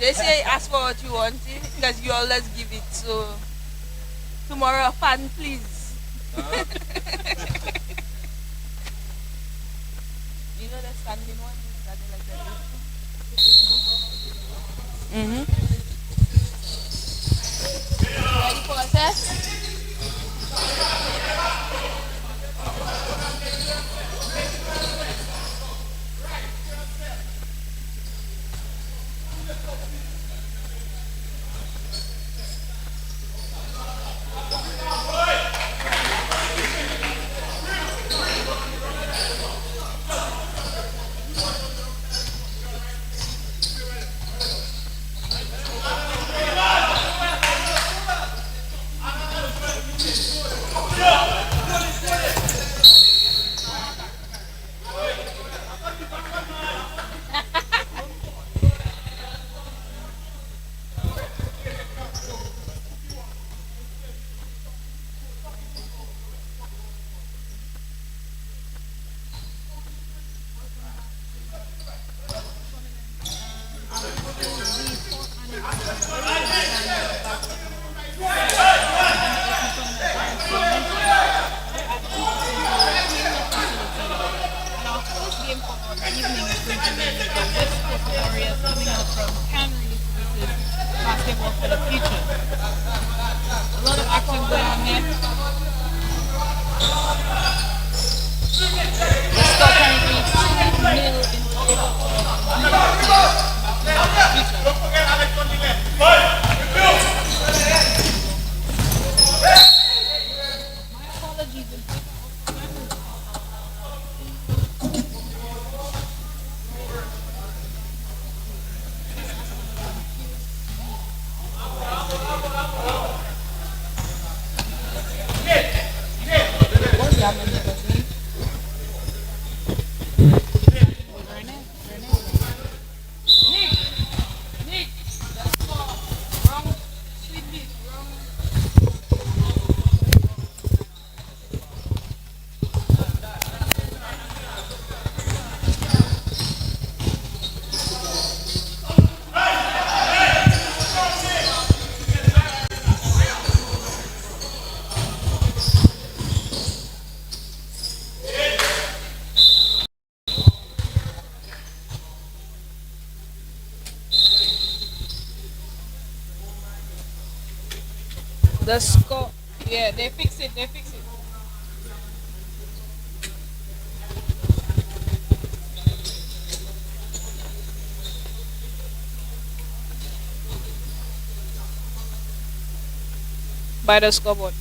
They say ask for what you want because you always give it. So tomorrow, fan, please. Uh-huh. You know the standing one, standing like that. Mm-hmm. Ready for a test? And our first game for the evening is going to be the West Coast Warriors coming out from Canary versus Basketball for the Future. A lot of action going on here. The score currently 2-0 in favor My apologies in favor of Canary. What's that one name? Renee? Nick! Nick! Wrong. Sweet Nick. Wrong. The score. Yeah, they fix it. They fix it. By the scoreboard.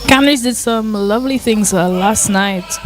Candice did some lovely things last night.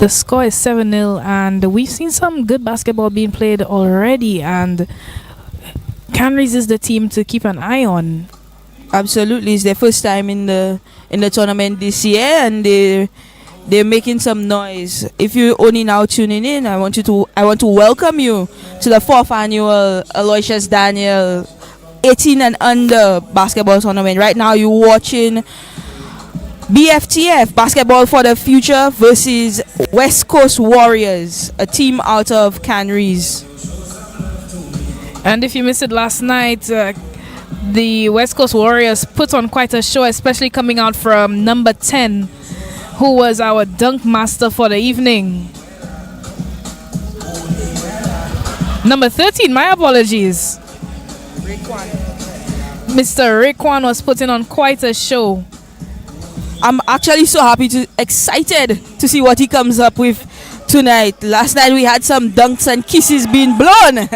The score is 7-0, and we've seen some good basketball being played already, and Canries is the team to keep an eye on. Absolutely, it's their first time in the tournament this year, and they're making some noise. If you're only now tuning in, I want to welcome you to the 4th annual Aloysious Daniel 18 and under basketball tournament. Right now, you're watching BFTF, Basketball for the Future, versus West Coast Warriors, a team out of Canries. And if you missed it last night, the West Coast Warriors put on quite a show, especially coming out from number 10, who was our dunk master for the evening. Number 13, my apologies. Mr. Raekwon was putting on quite a show. I'm actually so excited to see what he comes up with tonight. Last night we had some dunks and kisses being blown.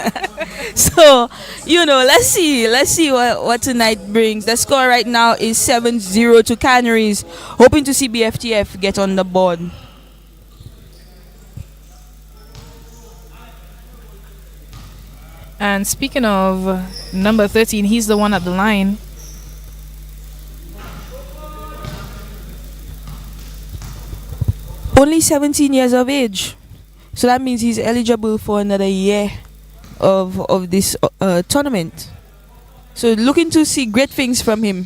So, let's see what tonight brings. The score right now is 7-0 to Canaries. Hoping to see BFTF get on the board. And speaking of number 13, he's the one at the line. Only 17 years of age. So that means he's eligible for another year of this tournament. So looking to see great things from him,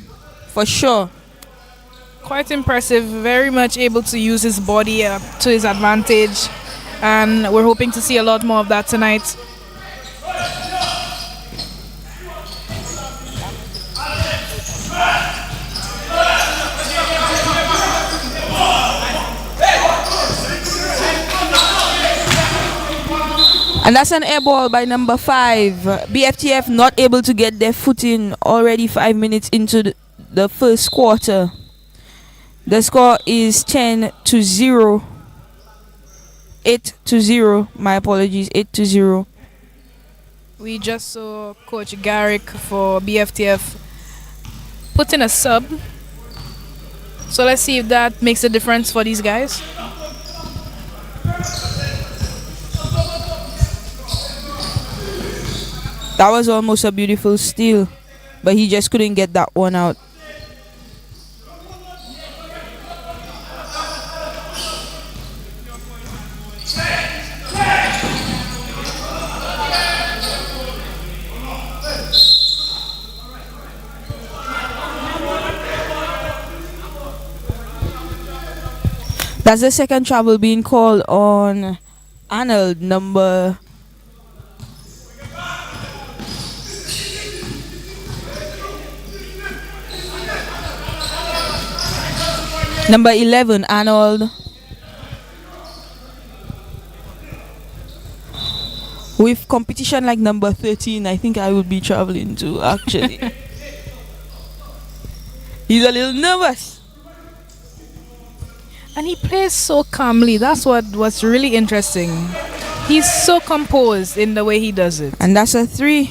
for sure. Quite impressive, very much able to use his body to his advantage. And we're hoping to see a lot more of that tonight. And that's an air ball by number 5. BFTF not able to get their foot in already 5 minutes into the first quarter. The score is 10-0. 8-0. My apologies, 8-0. We just saw Coach Garrick for BFTF put in a sub. So let's see if that makes a difference for these guys. That was almost a beautiful steal, but he just couldn't get that one out. That's the second travel being called on Arnold, number Number 11, Arnold. With competition like number 13, I think I would be traveling to, actually. He's a little nervous. And he plays so calmly. That's what's really interesting. He's so composed in the way he does it. And that's a 3.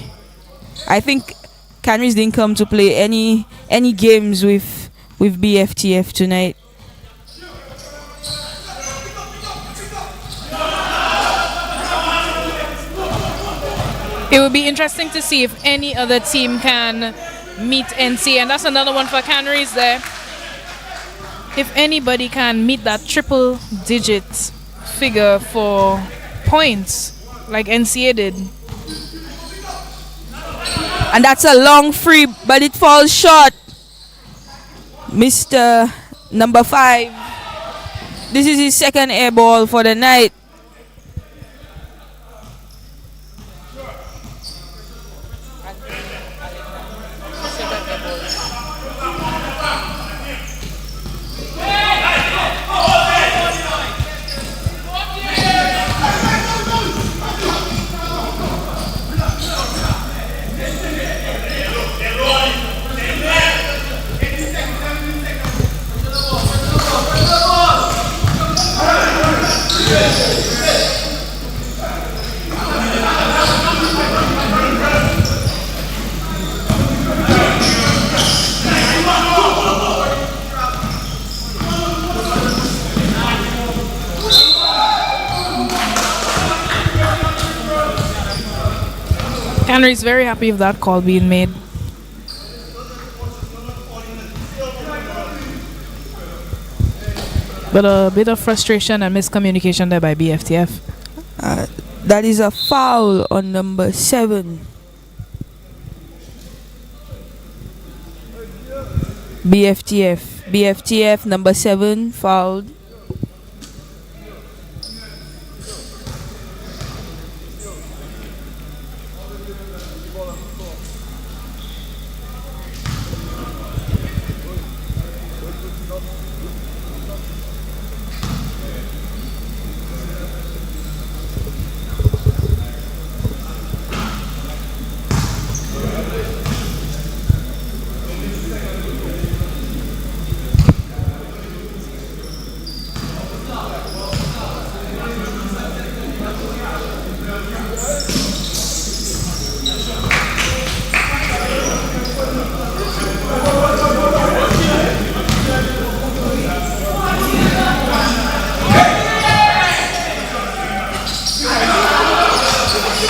I think Canries didn't come to play any games with BFTF tonight. It would be interesting to see if any other team can meet NC, and that's another one for Canaries there. If anybody can meet that triple digit figure for points like NCA did. And that's a long free, but it falls short. Mr. number 5. This is his second air ball for the night. Canary is very happy with that call being made. But a bit of frustration and miscommunication there by BFTF. That is a foul on number 7. BFTF number 7 fouled.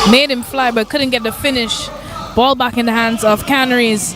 Made him fly but couldn't get the finish. Ball back in the hands of Canaries.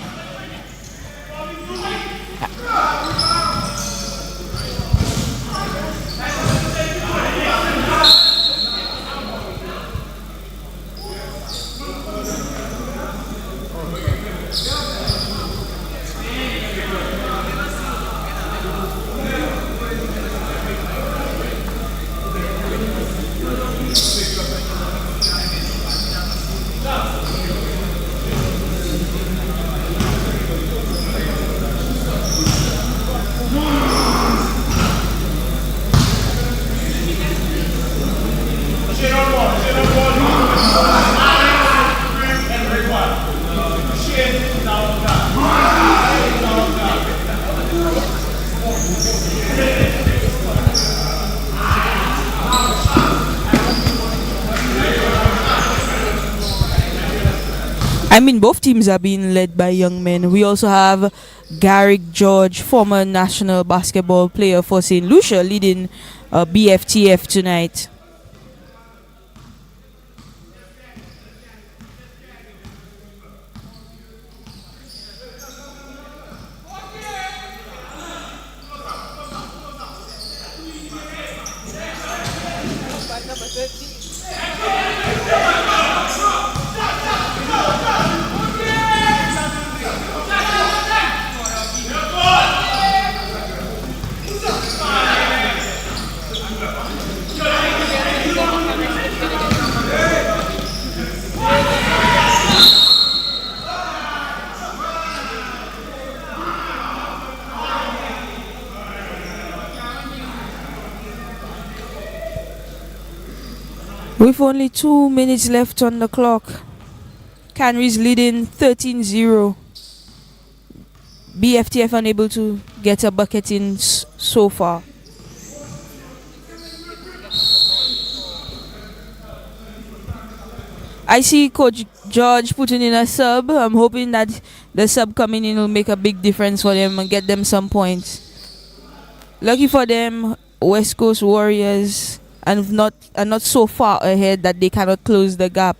I mean, both teams are being led by young men. We also have Garrick George, former national basketball player for St. Lucia, leading BFTF tonight. With only 2 minutes left on the clock, Canaries leading 13-0. BFTF unable to get a bucket in so far. I see Coach George putting in a sub. I'm hoping that the sub coming in will make a big difference for them and get them some points. Lucky for them, West Coast Warriors are not so far ahead that they cannot close the gap.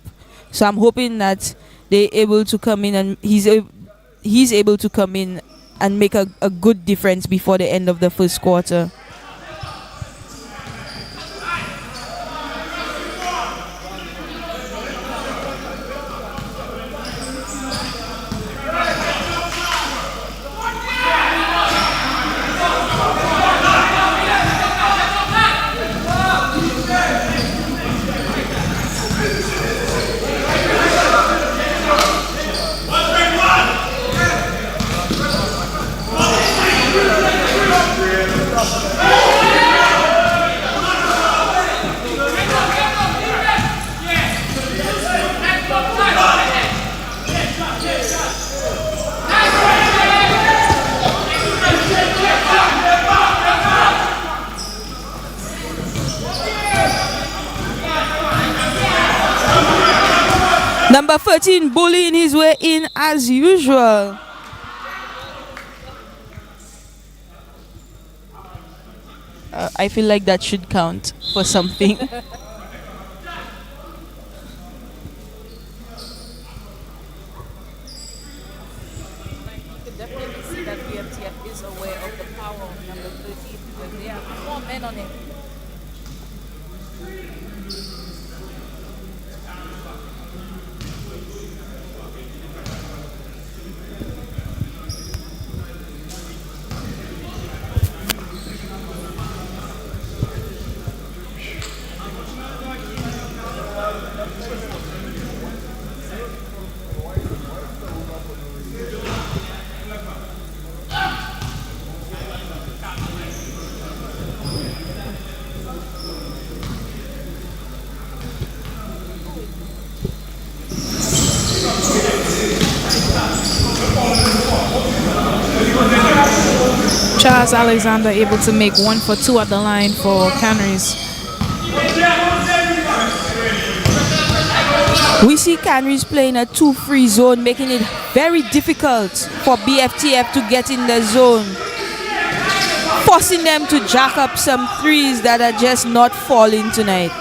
So I'm hoping that they're able to come in and he's able to come in and make a good difference before the end of the first quarter. Number 13 bullying his way in as usual. I feel like that should count for something. definitely see that BFTF is aware of the power of number 13 because they have 4 men on it. Charles Alexander able to make 1 for 2 at the line for Canaries. We see Canaries playing a 2-free zone, making it very difficult for BFTF to get in the zone, forcing them to jack up some threes that are just not falling tonight.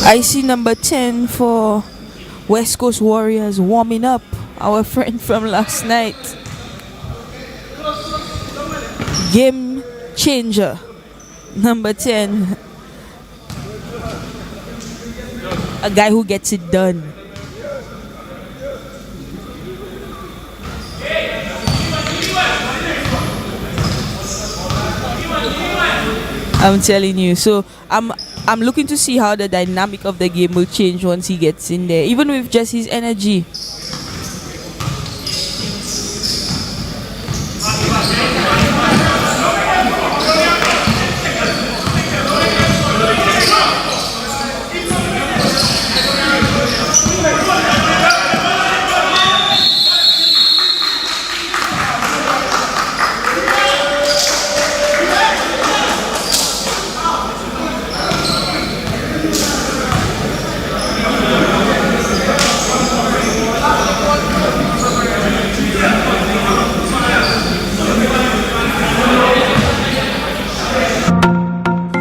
I see number 10 for West Coast Warriors warming up, our friend from last night. Game changer, number 10. A guy who gets it done. I'm telling you. So I'm looking to see how the dynamic of the game will change once he gets in there, even with just his energy.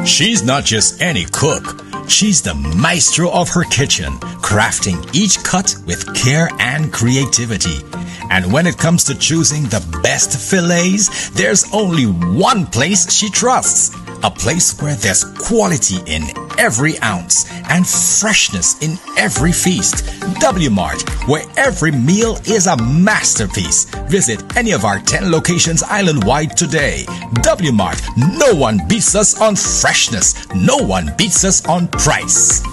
She's not just any cook. She's the maestro of her kitchen, crafting each cut with care and creativity. And when it comes to choosing the best fillets, there's only one place she trusts. A place where there's quality in every ounce and freshness in every feast. W Mart, where every meal is a masterpiece. Visit any of our 10 locations island-wide today. W Mart, no one beats us on freshness. No one beats us on price.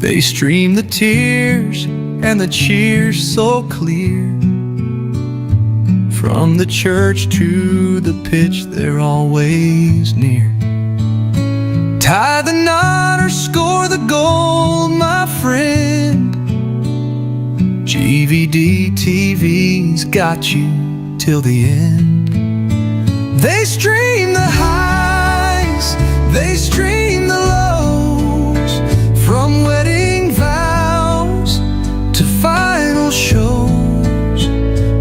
They stream the tears and the cheers so clear. From the church to the pitch, they're always near. Tie the knot or score the goal, my friend. GVD TV's got you till the end. They stream the highs, they stream the lows. From wedding vows to final shows.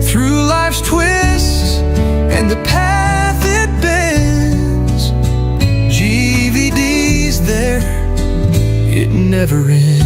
Through life's twists and the path it bends, GVD's there, it never ends.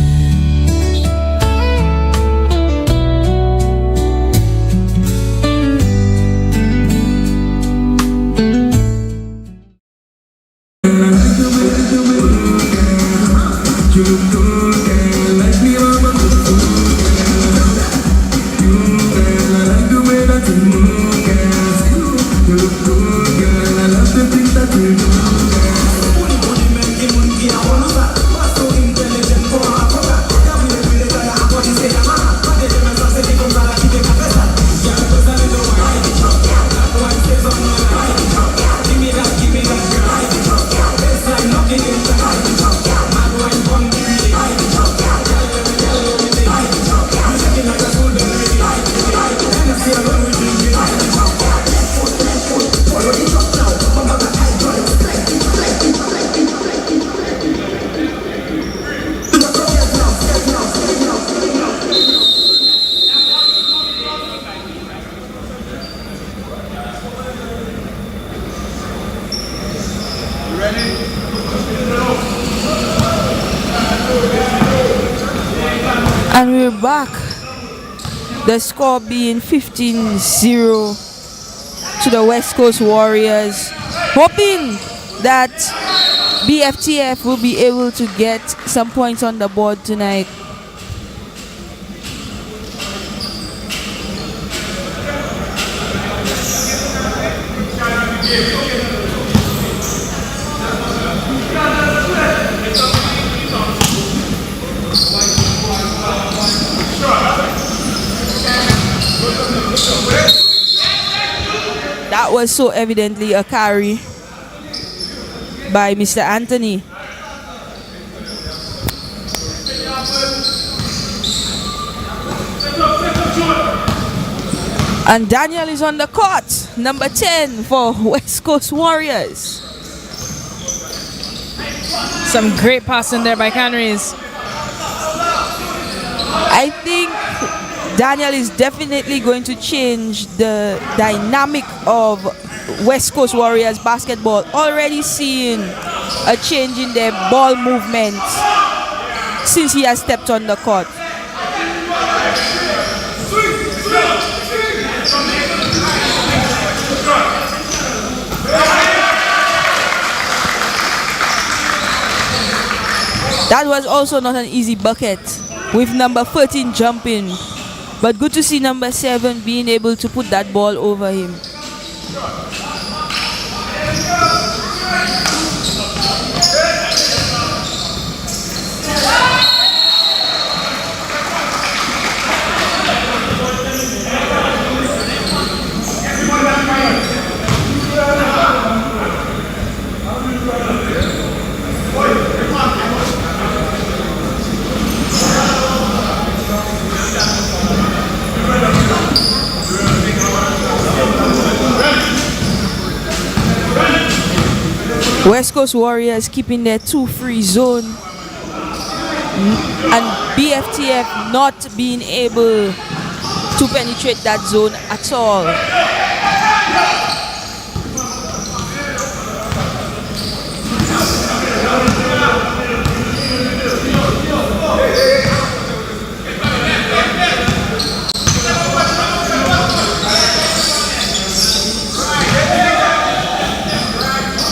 And we're back. The score being 15-0 to the West Coast Warriors. Hoping that BFTF will be able to get some points on the board tonight. That was so evidently a carry by Mr. Anthony. And Daniel is on the court, number 10 for West Coast Warriors. Some great passing there by Canaries. I think Daniel is definitely going to change the dynamic of West Coast Warriors basketball. Already seeing a change in their ball movement since he has stepped on the court. That was also not an easy bucket with number 13 jumping. But good to see number 7 being able to put that ball over him. West Coast Warriors keeping their 2-free zone, and BFTF not being able to penetrate that zone at all.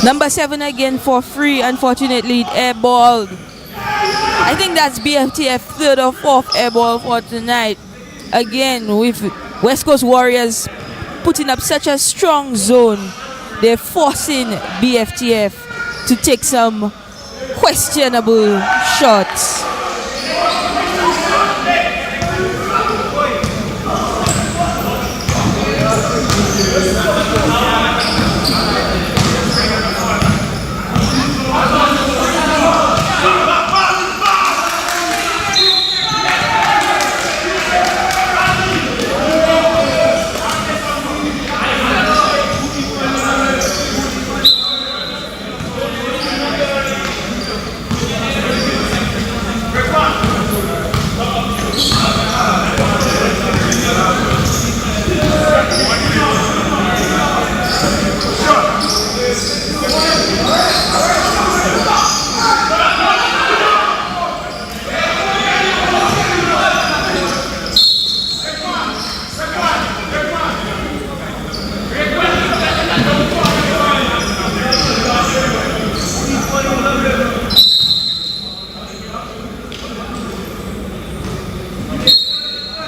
Number 7 again for free. Unfortunately, it airballed. I think that's BFTF third or fourth airball for tonight. Again, with West Coast Warriors putting up such a strong zone, they're forcing BFTF to take some questionable shots.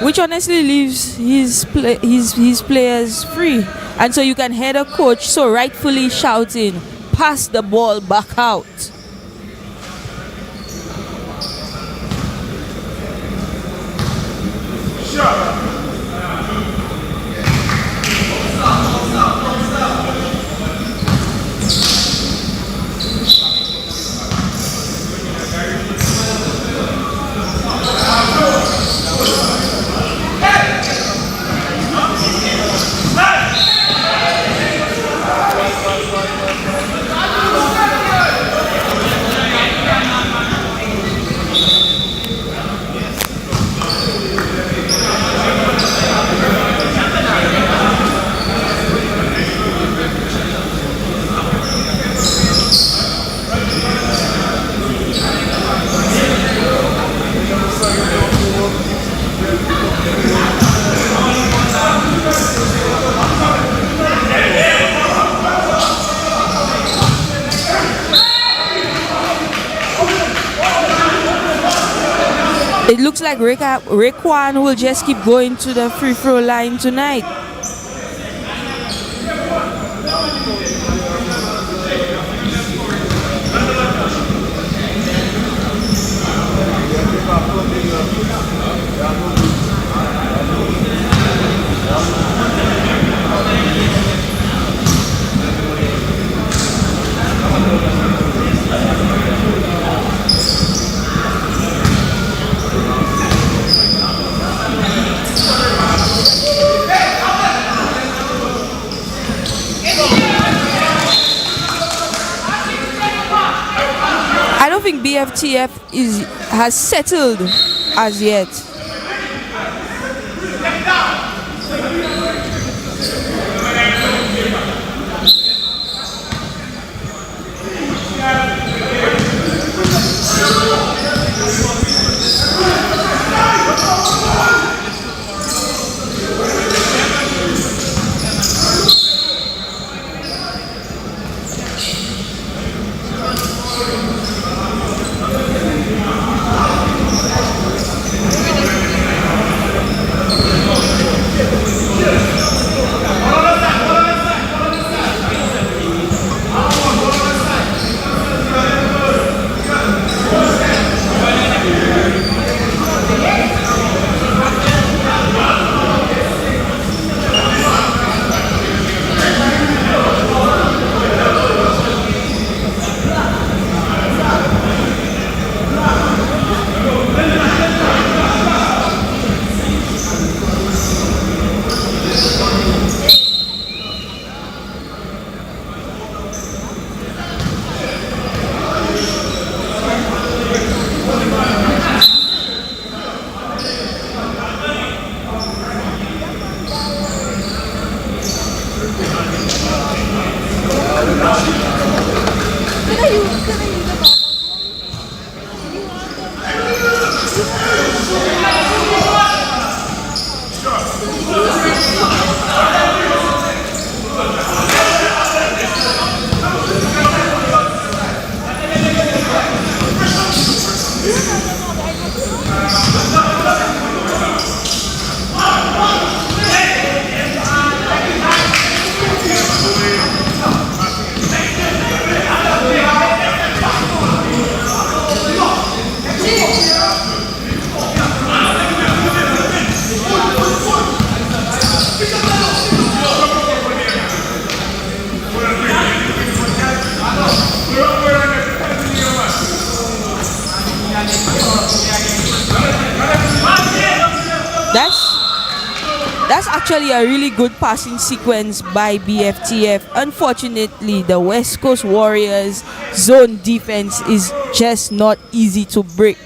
Which honestly leaves his players free, and so you can hear the coach so rightfully shouting, "Pass the ball back out." like Raekwon will just keep going to the free throw line tonight. I don't think BFTF has settled as yet. That's actually a really good passing sequence by BFTF. Unfortunately, the West Coast Warriors zone defense is just not easy to break.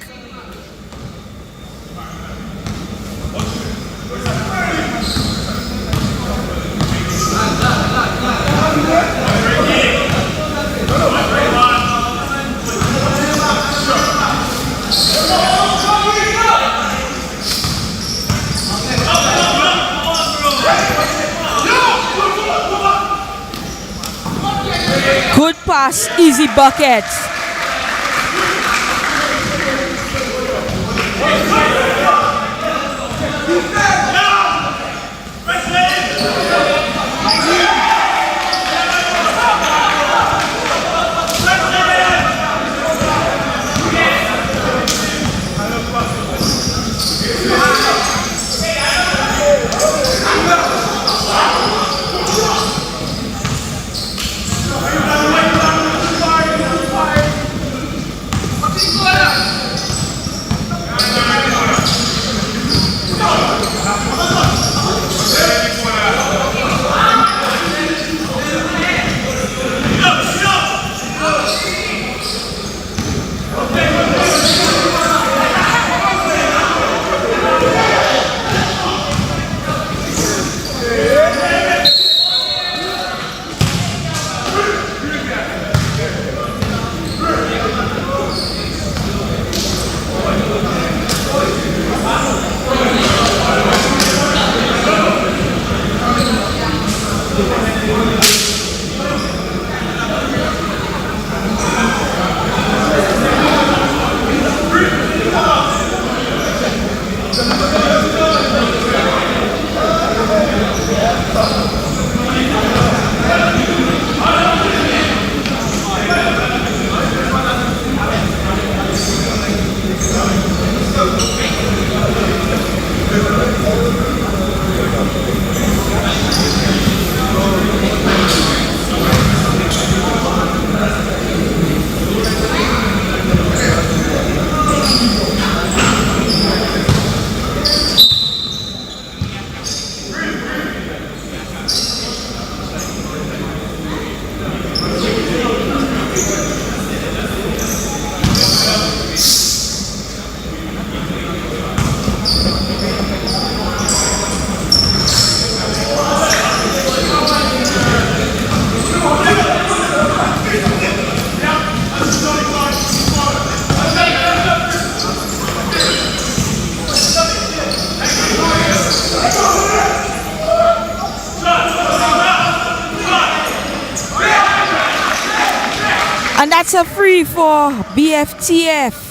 Good pass, easy bucket. That's a free for BFTF.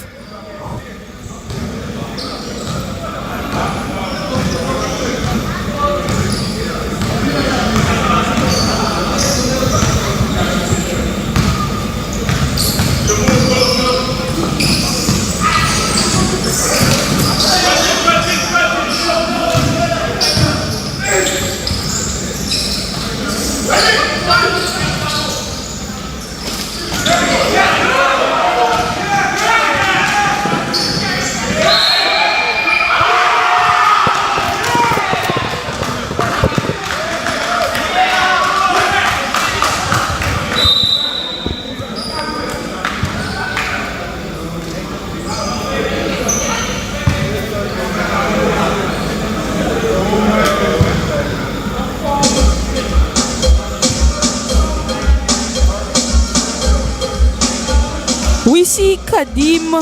We see Kadim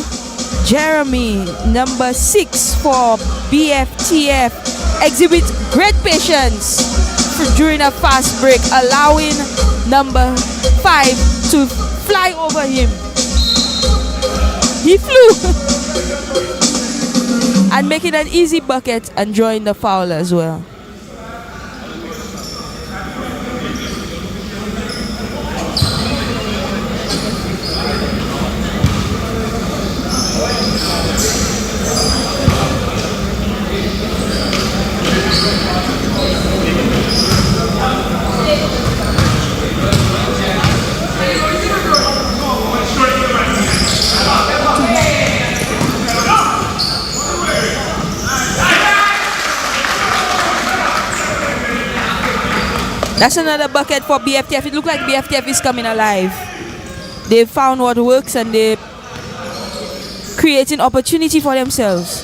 Jeremy, number 6 for BFTF, exhibit great patience during a fast break, allowing number 5 to fly over him. He flew and making an easy bucket and drawing the foul as well. That's another bucket for BFTF. It looks like BFTF is coming alive. They found what works and they're creating opportunity for themselves.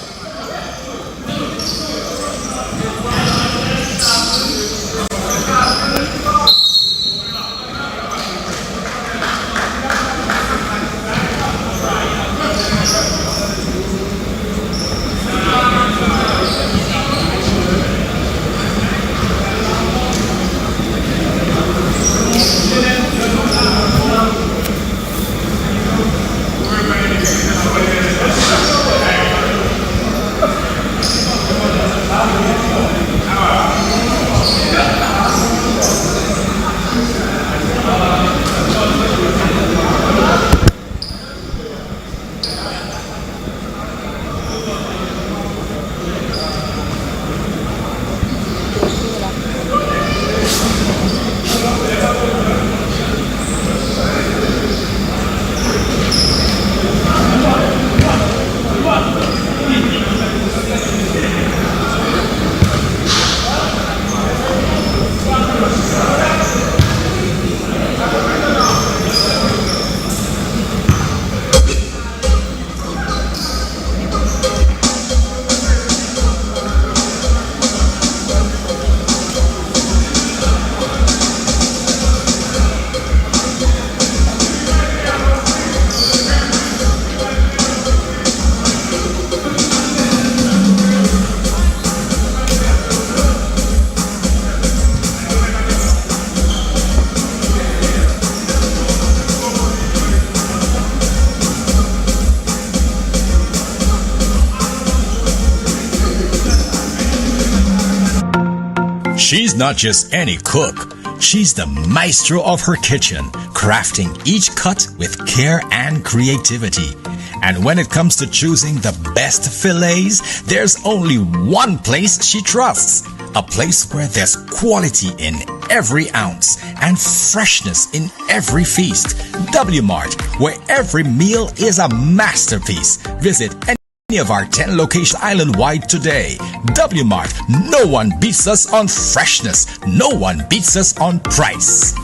She's not just any cook. She's the maestro of her kitchen, crafting each cut with care and creativity. And when it comes to choosing the best fillets, there's only one place she trusts. A place where there's quality in every ounce and freshness in every feast. W Mart, where every meal is a masterpiece. Visit any of our 10 locations island-wide today. W Mart, no one beats us on freshness. No one beats us on price.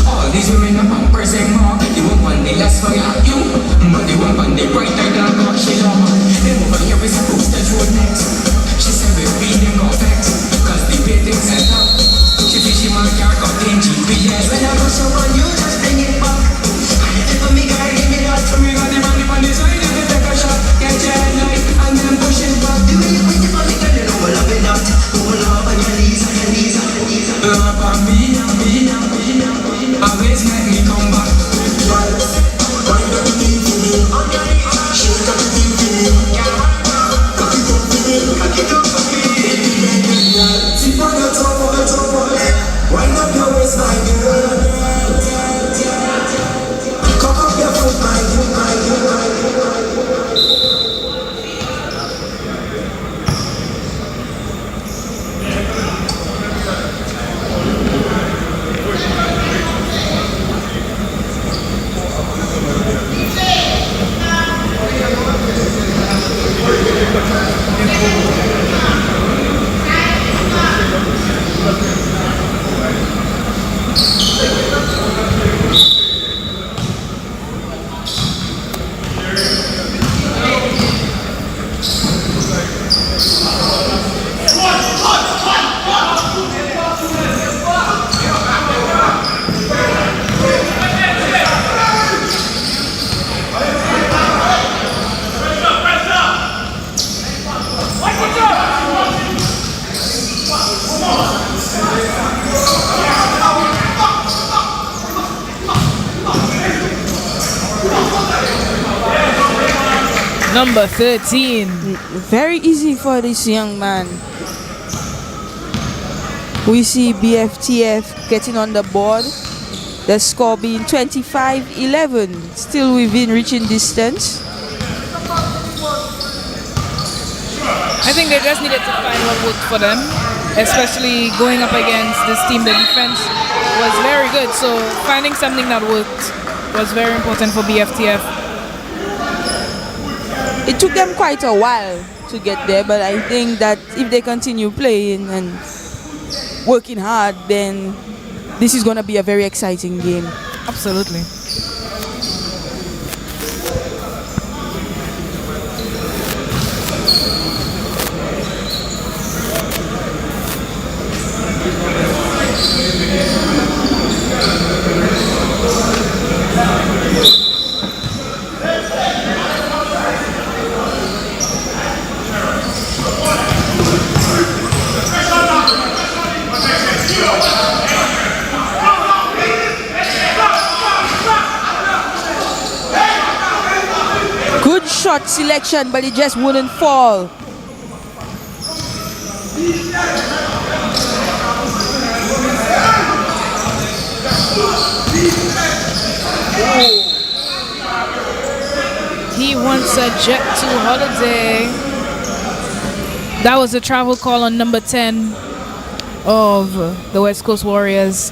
All these women are pampers and more. You won't want me less for you. Number 13. Very easy for this young man. We see BFTF getting on the board. The score being 25-11. Still within reaching distance. I think they just needed to find what worked for them, especially going up against this team. The defense was very good, so finding something that worked was very important for BFTF. It took them quite a while to get there, but I think that if they continue playing and working hard, then this is going to be a very exciting game. Absolutely. Good shot selection, but it just wouldn't fall. He wants a jet to holiday. That was a travel call on number 10 of the West Coast Warriors.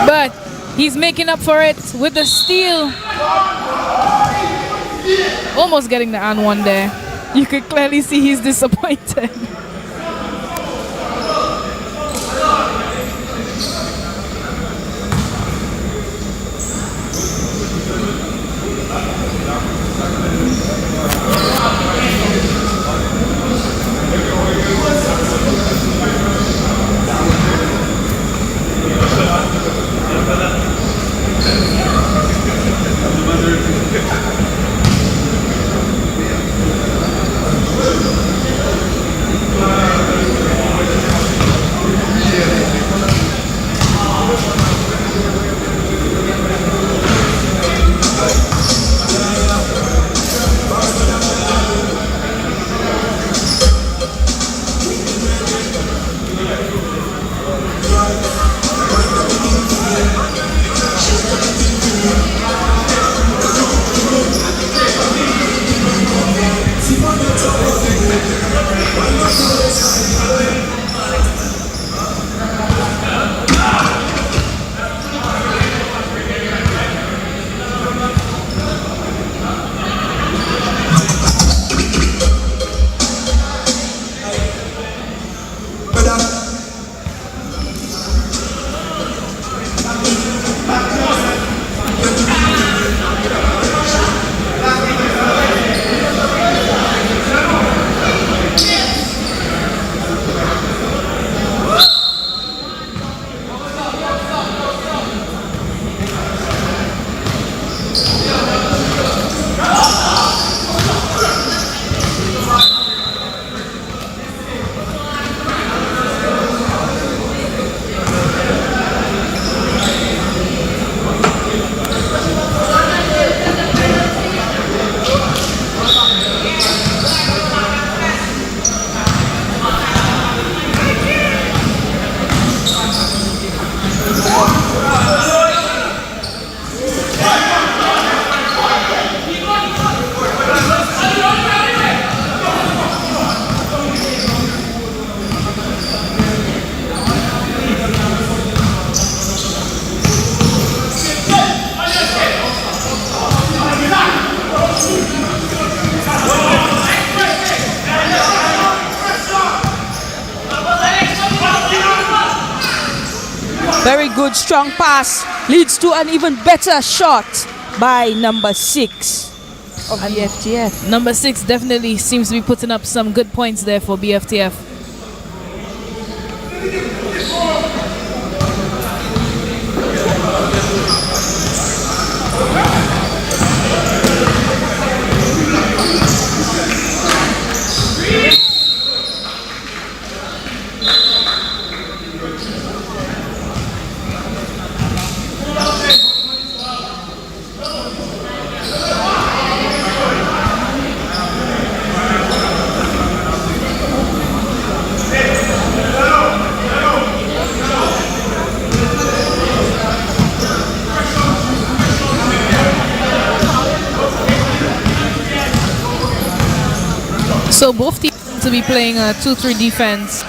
But he's making up for it with the steal. Almost getting the and one there. You could clearly see he's disappointed. Very good, strong pass leads to an even better shot by number 6 of BFTF. Number 6 definitely seems to be putting up some good points there for BFTF. So both teams seem to be playing a 2-3 defense.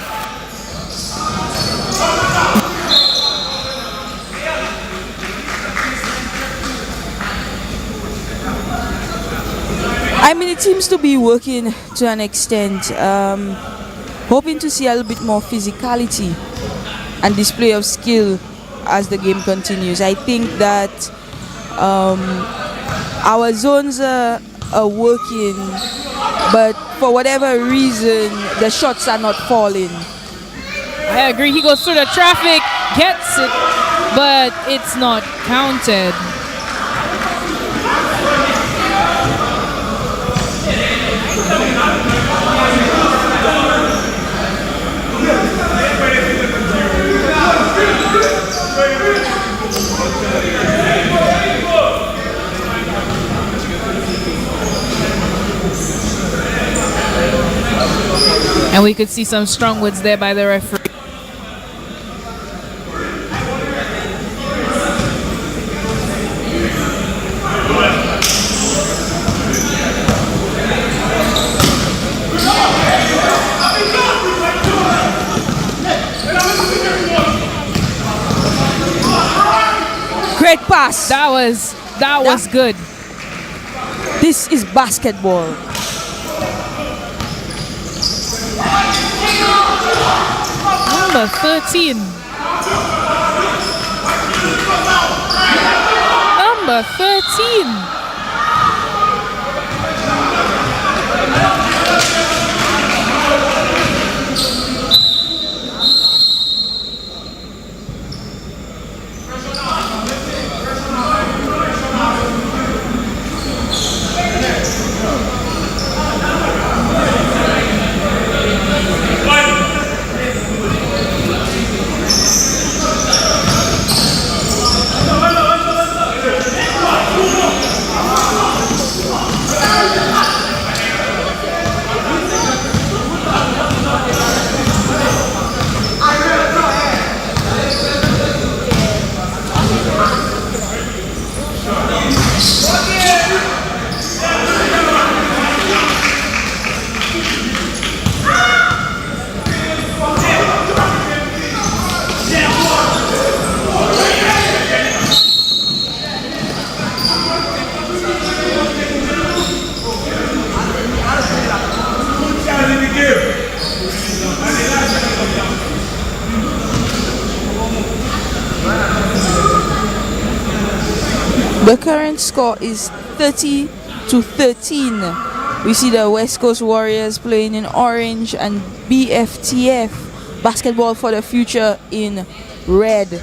I mean, it seems to be working to an extent. Hoping to see a little bit more physicality and display of skill as the game continues. I think that our zones are working, but for whatever reason, the shots are not falling. I agree. He goes through the traffic, gets it, but it's not counted. And we could see some strong words there by the referee. Great pass. That was good. This is basketball. Number 13. Number 13. The current score is 30-13. We see the West Coast Warriors playing in orange and BFTF, Basketball for the Future, in red.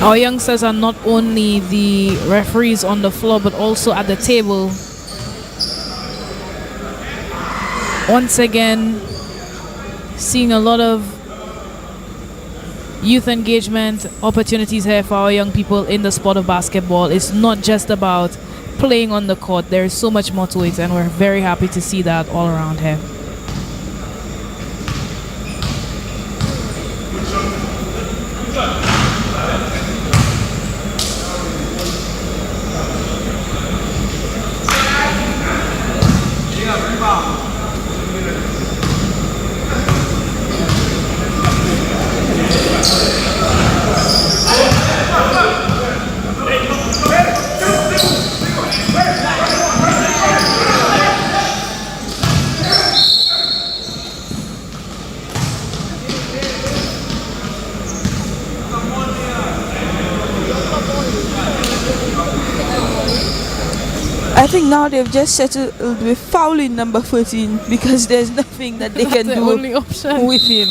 Our youngsters are not only the referees on the floor but also at the table. Once again, seeing a lot of youth engagement opportunities here for our young people in the sport of basketball. It's not just about playing on the court. There is so much more to it, and we're very happy to see that all around here. I think now they've just settled with fouling number 13 because there's nothing that they can the do only option. with him.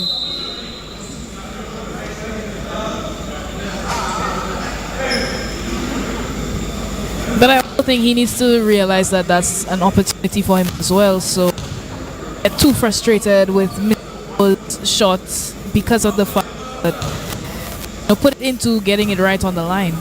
But I also think he needs to realize that that's an opportunity for him as well. So get too frustrated with missed shots because of the fact that put it into getting it right on the line.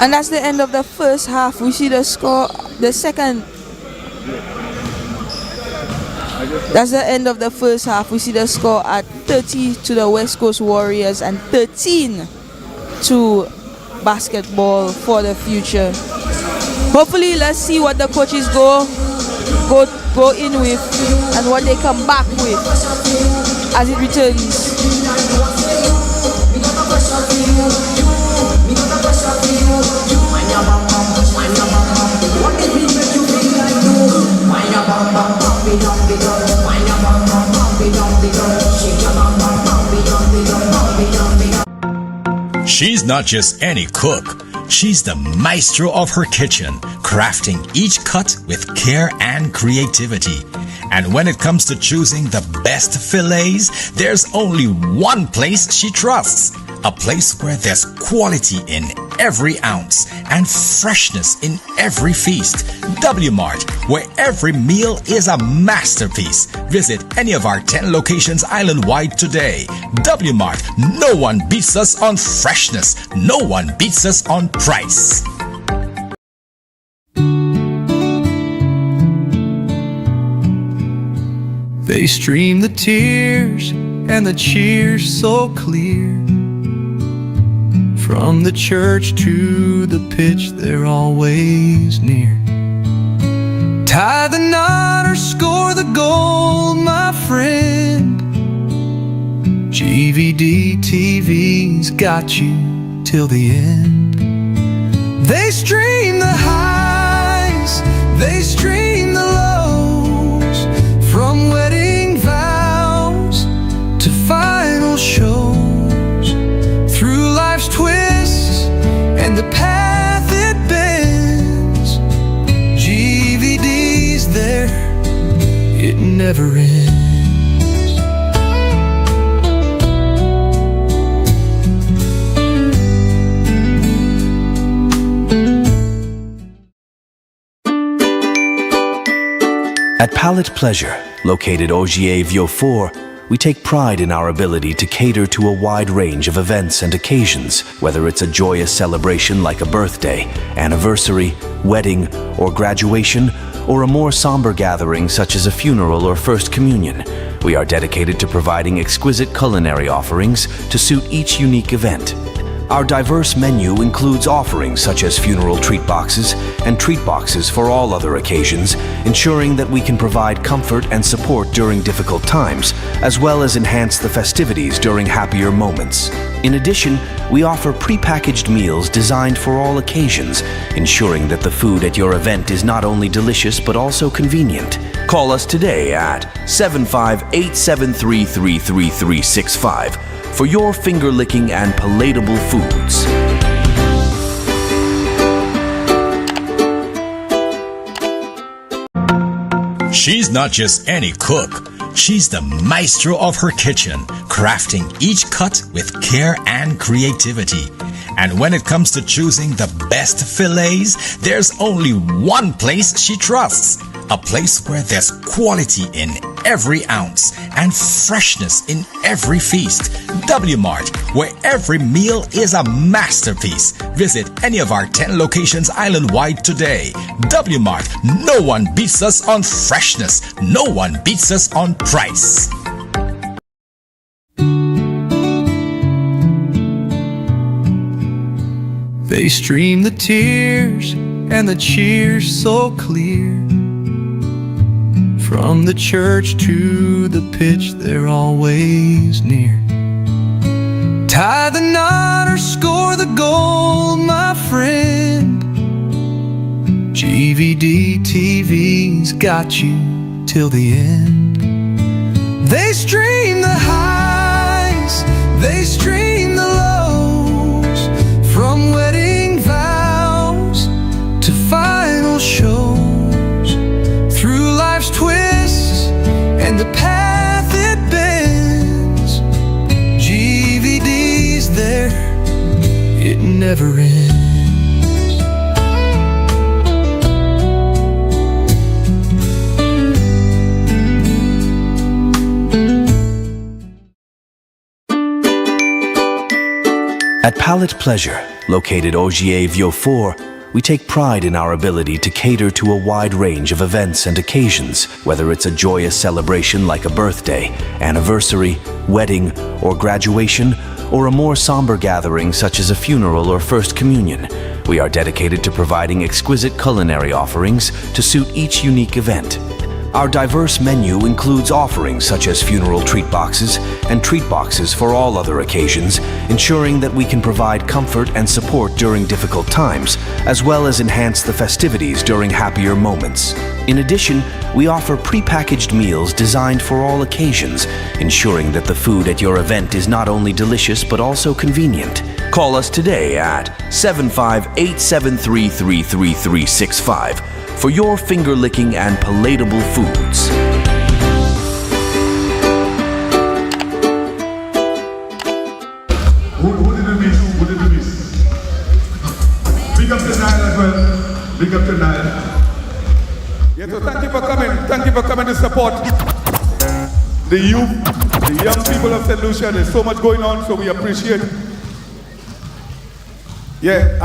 And that's the end of the first half. We see the score, the second. That's the end of the first half. We see the score at 30 to the West Coast Warriors and 13 to Basketball for the Future. Hopefully, let's see what the coaches go in with and what they come back with as it returns. She's not just any cook. She's the maestro of her kitchen, crafting each cut with care and creativity. And when it comes to choosing the best fillets, there's only one place she trusts. A place where there's quality in every ounce and freshness in every feast. W Mart, where every meal is a masterpiece. Visit any of our 10 locations island-wide today. W Mart, no one beats us on freshness. No one beats us on price. They stream the tears and the cheers so clear. From the church to the pitch, they're always near. Tie the knot or score the goal, my friend. GVD TV's got you till the end. They stream the highs, they stream the lows. From wedding vows to final shows. Through life's twists and the path it bends, GVD's there, it never ends. At Palette Pleasure, located Ogier Vieux Fort, we take pride in our ability to cater to a wide range of events and occasions, whether it's a joyous celebration like a birthday, anniversary, wedding, or graduation, or a more somber gathering such as a funeral or first communion. We are dedicated to providing exquisite culinary offerings to suit each unique event. Our diverse menu includes offerings such as funeral treat boxes and treat boxes for all other occasions, ensuring that we can provide comfort and support during difficult times, as well as enhance the festivities during happier moments. In addition, we offer prepackaged meals designed for all occasions, ensuring that the food at your event is not only delicious but also convenient. Call us today at 758-733-3365 for your finger-licking and palatable foods. She's not just any cook. She's the maestro of her kitchen, crafting each cut with care and creativity. And when it comes to choosing the best fillets, there's only one place she trusts. A place where there's quality in every ounce and freshness in every feast. W Mart, where every meal is a masterpiece. Visit any of our 10 locations island-wide today. W Mart, no one beats us on freshness. No one beats us on price. They stream the tears and the cheers so clear. From the church to the pitch, they're always near. Tie the knot or score the goal, my friend. GVD TV's got you till the end. They stream the highs, they stream the lows. From wedding vows to final shows. Through life's twists and the path it bends, GVD's there, it never ends. At Palette Pleasure, located Ogier Vieux 4, we take pride in our ability to cater to a wide range of events and occasions, whether it's a joyous celebration like a birthday, anniversary, wedding, or graduation, or a more somber gathering such as a funeral or first communion. We are dedicated to providing exquisite culinary offerings to suit each unique event. Our diverse menu includes offerings such as funeral treat boxes and treat boxes for all other occasions, ensuring that we can provide comfort and support during difficult times, as well as enhance the festivities during happier moments. In addition, we offer prepackaged meals designed for all occasions, ensuring that the food at your event is not only delicious but also convenient. Call us today at 75873333365 for your finger-licking and palatable foods. Who did we miss? Who did we miss? Big up to Nile as well. Big up to Nile. Yeah, so thank you for coming. Thank you for coming to support the youth, the young people of St. Lucia. There's so much going on, so we appreciate it. Yeah,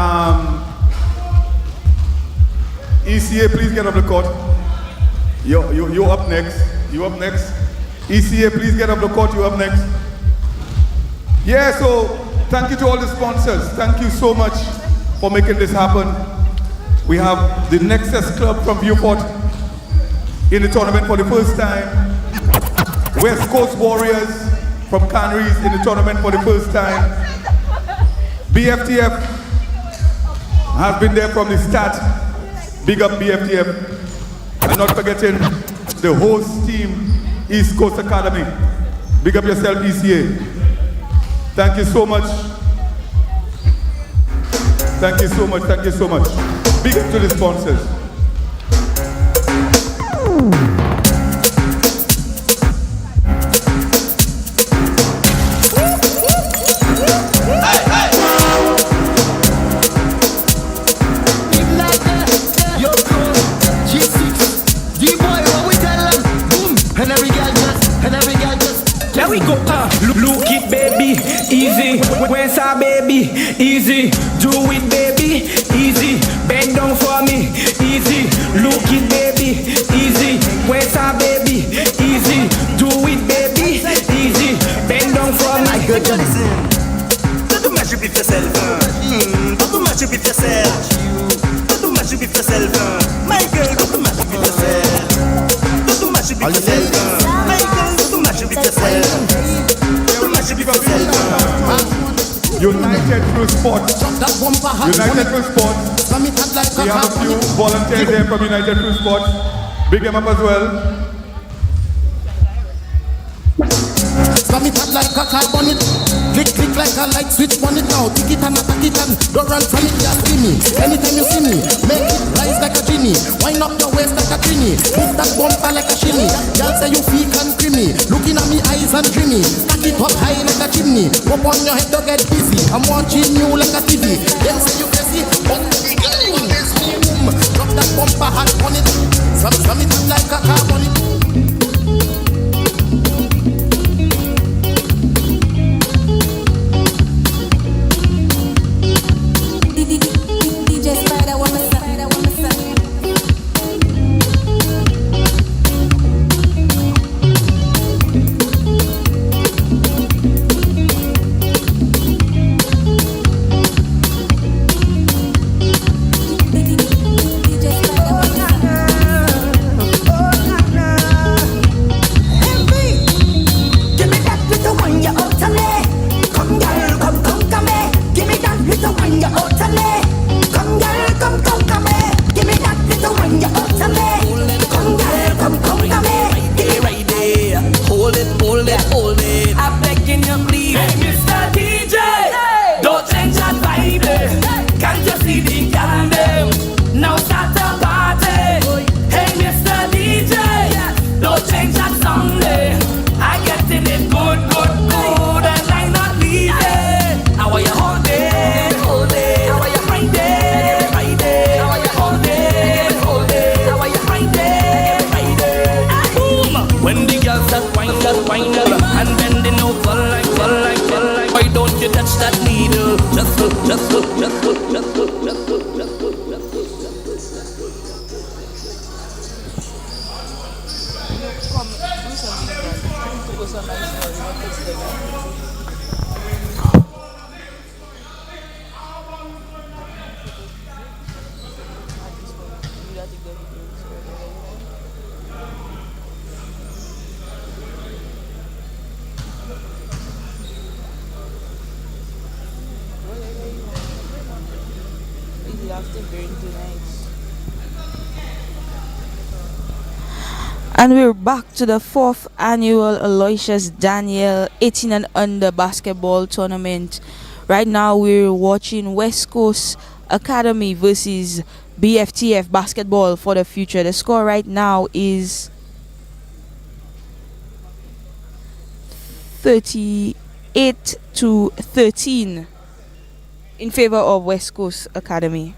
ECA, please get up the court. You up next. You up next. ECA, please get up the court. You up next. Yeah, so thank you to all the sponsors. Thank you so much for making this happen. We have the Nexus Club from Viewport in the tournament for the first time. West Coast Worriors from Canaries in the tournament for the first time. BFTF has been there from the start. Big up BFTF. And not forgetting the host team, East Coast Academy. Big up yourself, ECA. Thank you so much. Thank you so much, thank you so much. Big up to the sponsors. Look it, baby, easy. Where's our baby? Easy. Do it, baby, easy. Bend down for me, easy. Look it, baby, easy. Where's our baby? Easy. Do it, baby, easy. Bend down for me. I got you listen. Don't do magic with yourself. Don't do magic with yourself. Don't do magic with yourself. My girl, don't do magic with yourself. Don't do magic with yourself. My girl, don't do magic with yourself. United Fruit Sports. United Fruit Sports. We have a few volunteers here from United Fruit Sports. Big them up as well. Slam it up like a car bonnet. Click, click like a light switch on it now. Tick it and attack it and don't run from it, just see me. Anytime you see me, make it rise like a genie. Wind up your waist like a trini. Move that bumper like a shimmy. Y'all say you feel and creamy. Looking at me eyes and dreamy. Stack it up high like a chimney. Up on your head, don't get busy. I'm watching you like a TV. Them say you crazy, but the girl you makes me boom. Drop that bumper hard on it. Slam it up like a car bonnet. And we're back to the 4th annual Aloysious Daniel 18 and under basketball tournament. Right now we're watching West Coast Academy versus BFTF basketball for the future. The score right now is 38-13 in favor of West Coast Academy.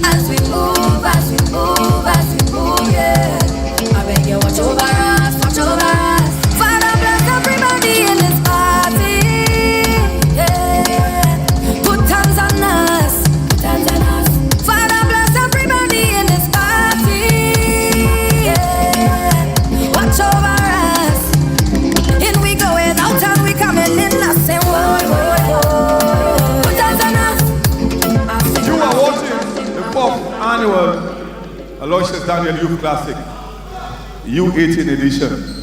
As we move, yeah. I beg you, watch over us, watch over us. Father bless everybody in this party, yeah. Put hands on us, put hands on us. Father bless everybody in this party, yeah. Watch over us. In we going, out and we coming in. I say, whoa, whoa, whoa. Put hands on us. You are watching the 4th annual Aloysious Daniel Youth Classic, U18 edition.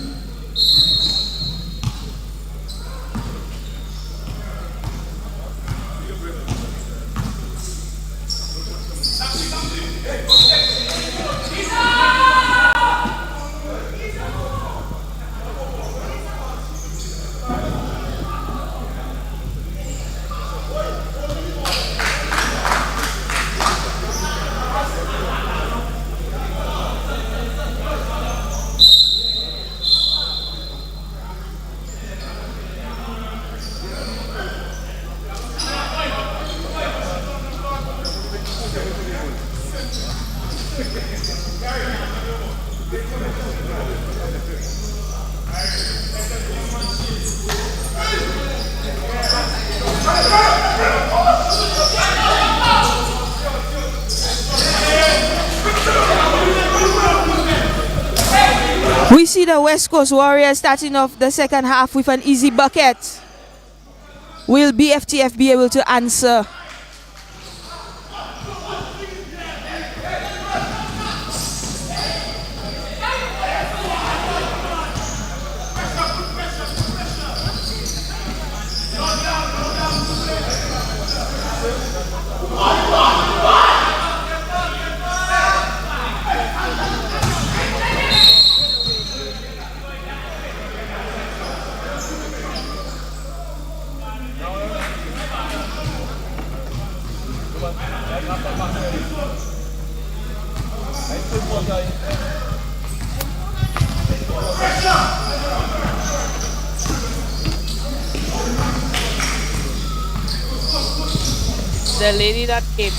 We see the West Coast Warriors starting off the second half with an easy bucket. Will BFTF be able to answer? The lady that came.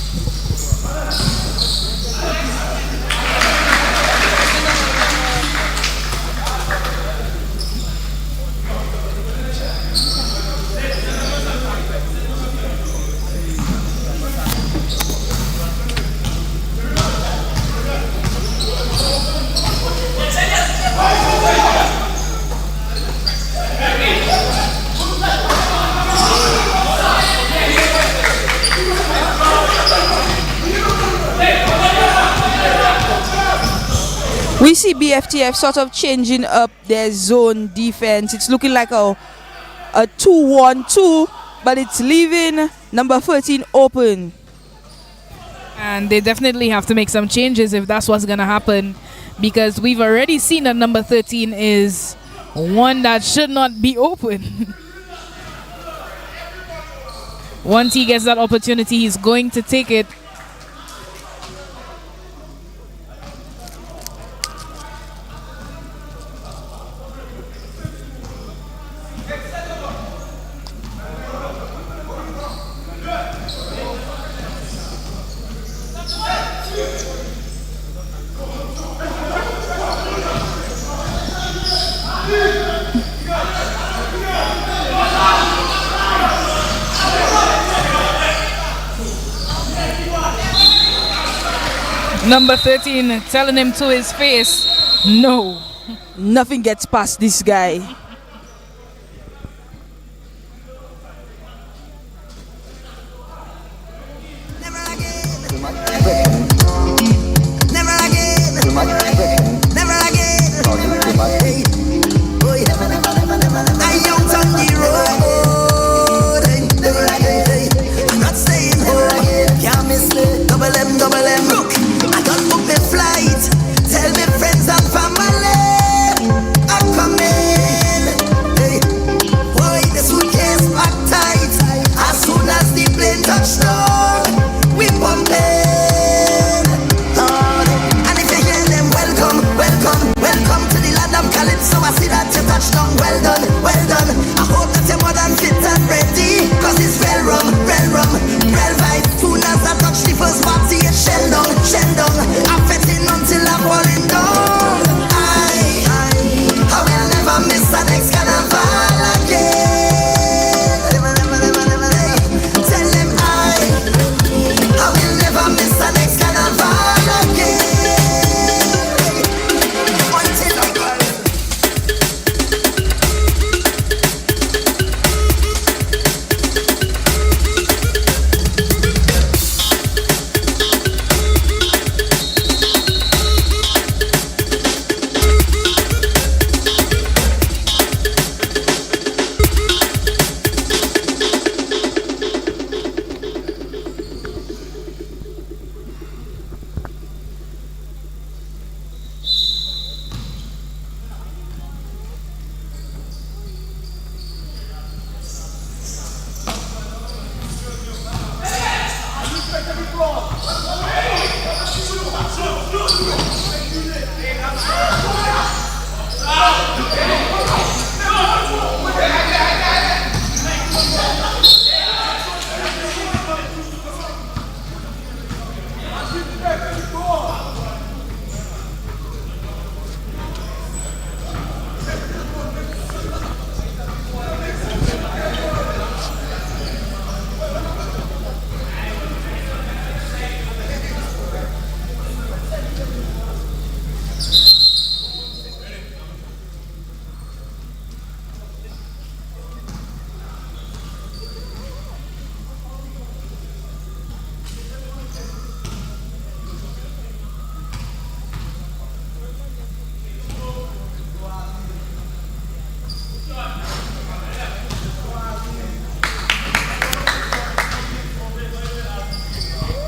We see BFTF sort of changing up their zone defense. It's looking like a 2-1-2, but it's leaving number 13 open. And they definitely have to make some changes if that's what's going to happen, because we've already seen that number 13 is one that should not be open. Once he gets that opportunity, he's going to take it. Number 13 telling him to his face, no. Nothing gets past this guy.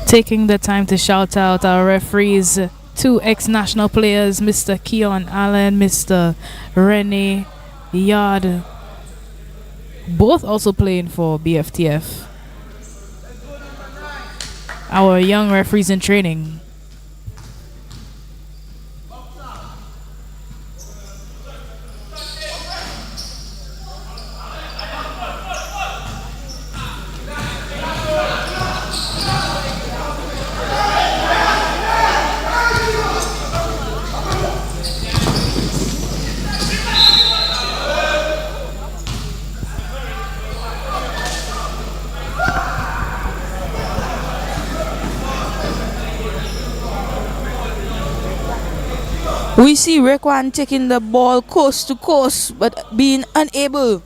Taking the time to shout out our referees, two ex-national players, Mr. Keon Allen, Mr. Rene Yard, both also playing for BFTF. Our young referees in training. We see Rekwan taking the ball coast to coast, but being unable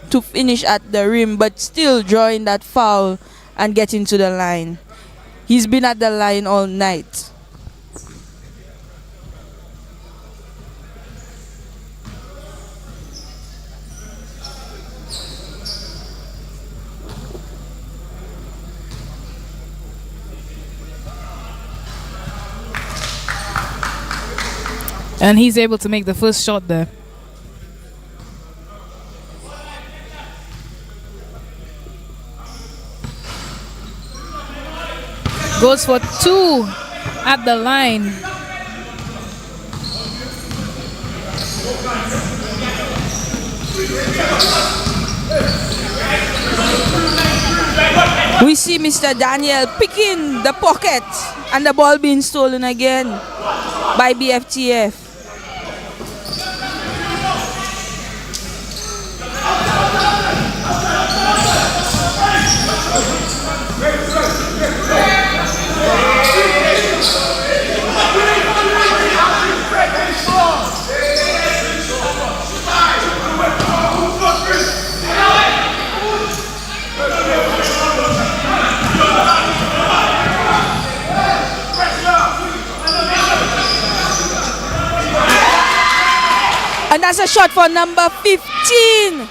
to finish at the rim, but still drawing that foul and getting to the line. He's been at the line all night. And he's able to make the first shot there. Goes for 2 at the line. We see Mr. Daniel picking the pocket and the ball being stolen again by BFTF. And that's a shot for number 15.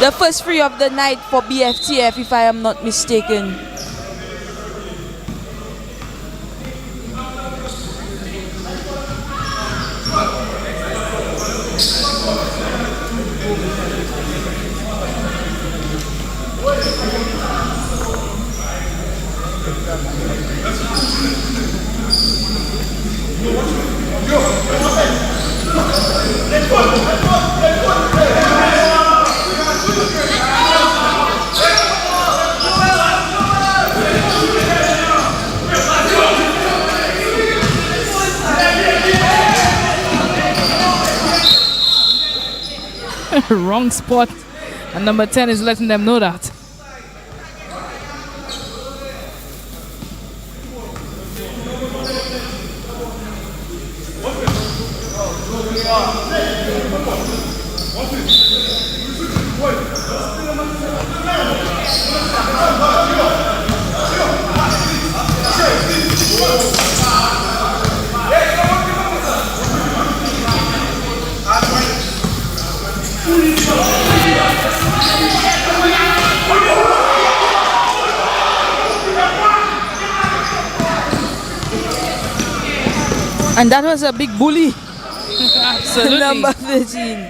The first free of the night for BFTF, if I am not mistaken. Wrong spot, and number 10 is letting them know that. And that was a big bully. Absolutely. Number 13.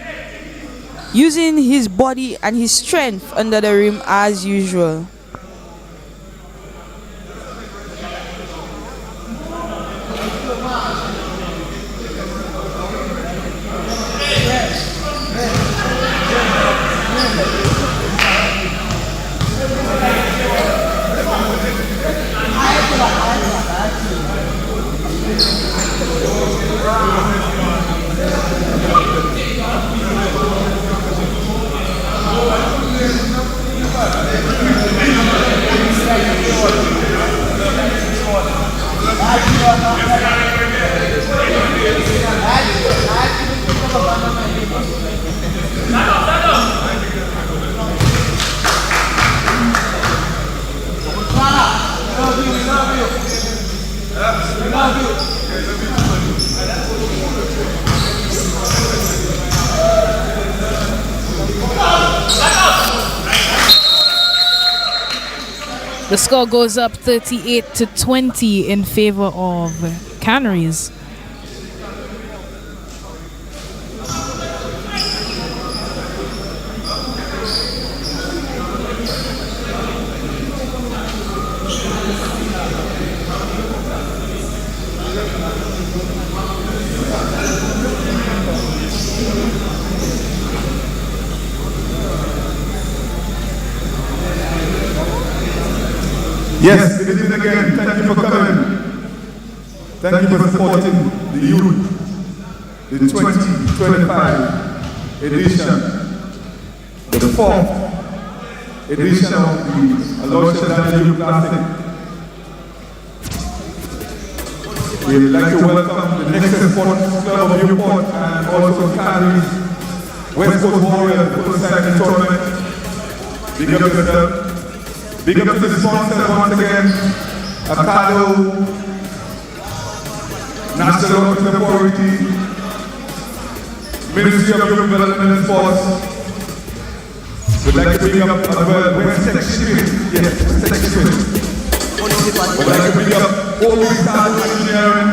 Using his body and his strength under the rim as usual. The score goes up 38-20 in favor of Canaries. Yes, good evening again. Thank you for coming. Thank you for supporting the youth, the 2025 edition, the 4th edition of the Aloysious Youth Classic. We'd like to welcome the next Sports Club of Newport and also Cannery's West Coast Warriors for the second tournament. Big up yourself. Big up to the sponsors once again. Acado, National Hockey Authority, Ministry of Youth Development and Sports. We'd like to big up as well West Tech Shipping. Yes, West Tech Shipping. We'd like to big up all the stars engineering.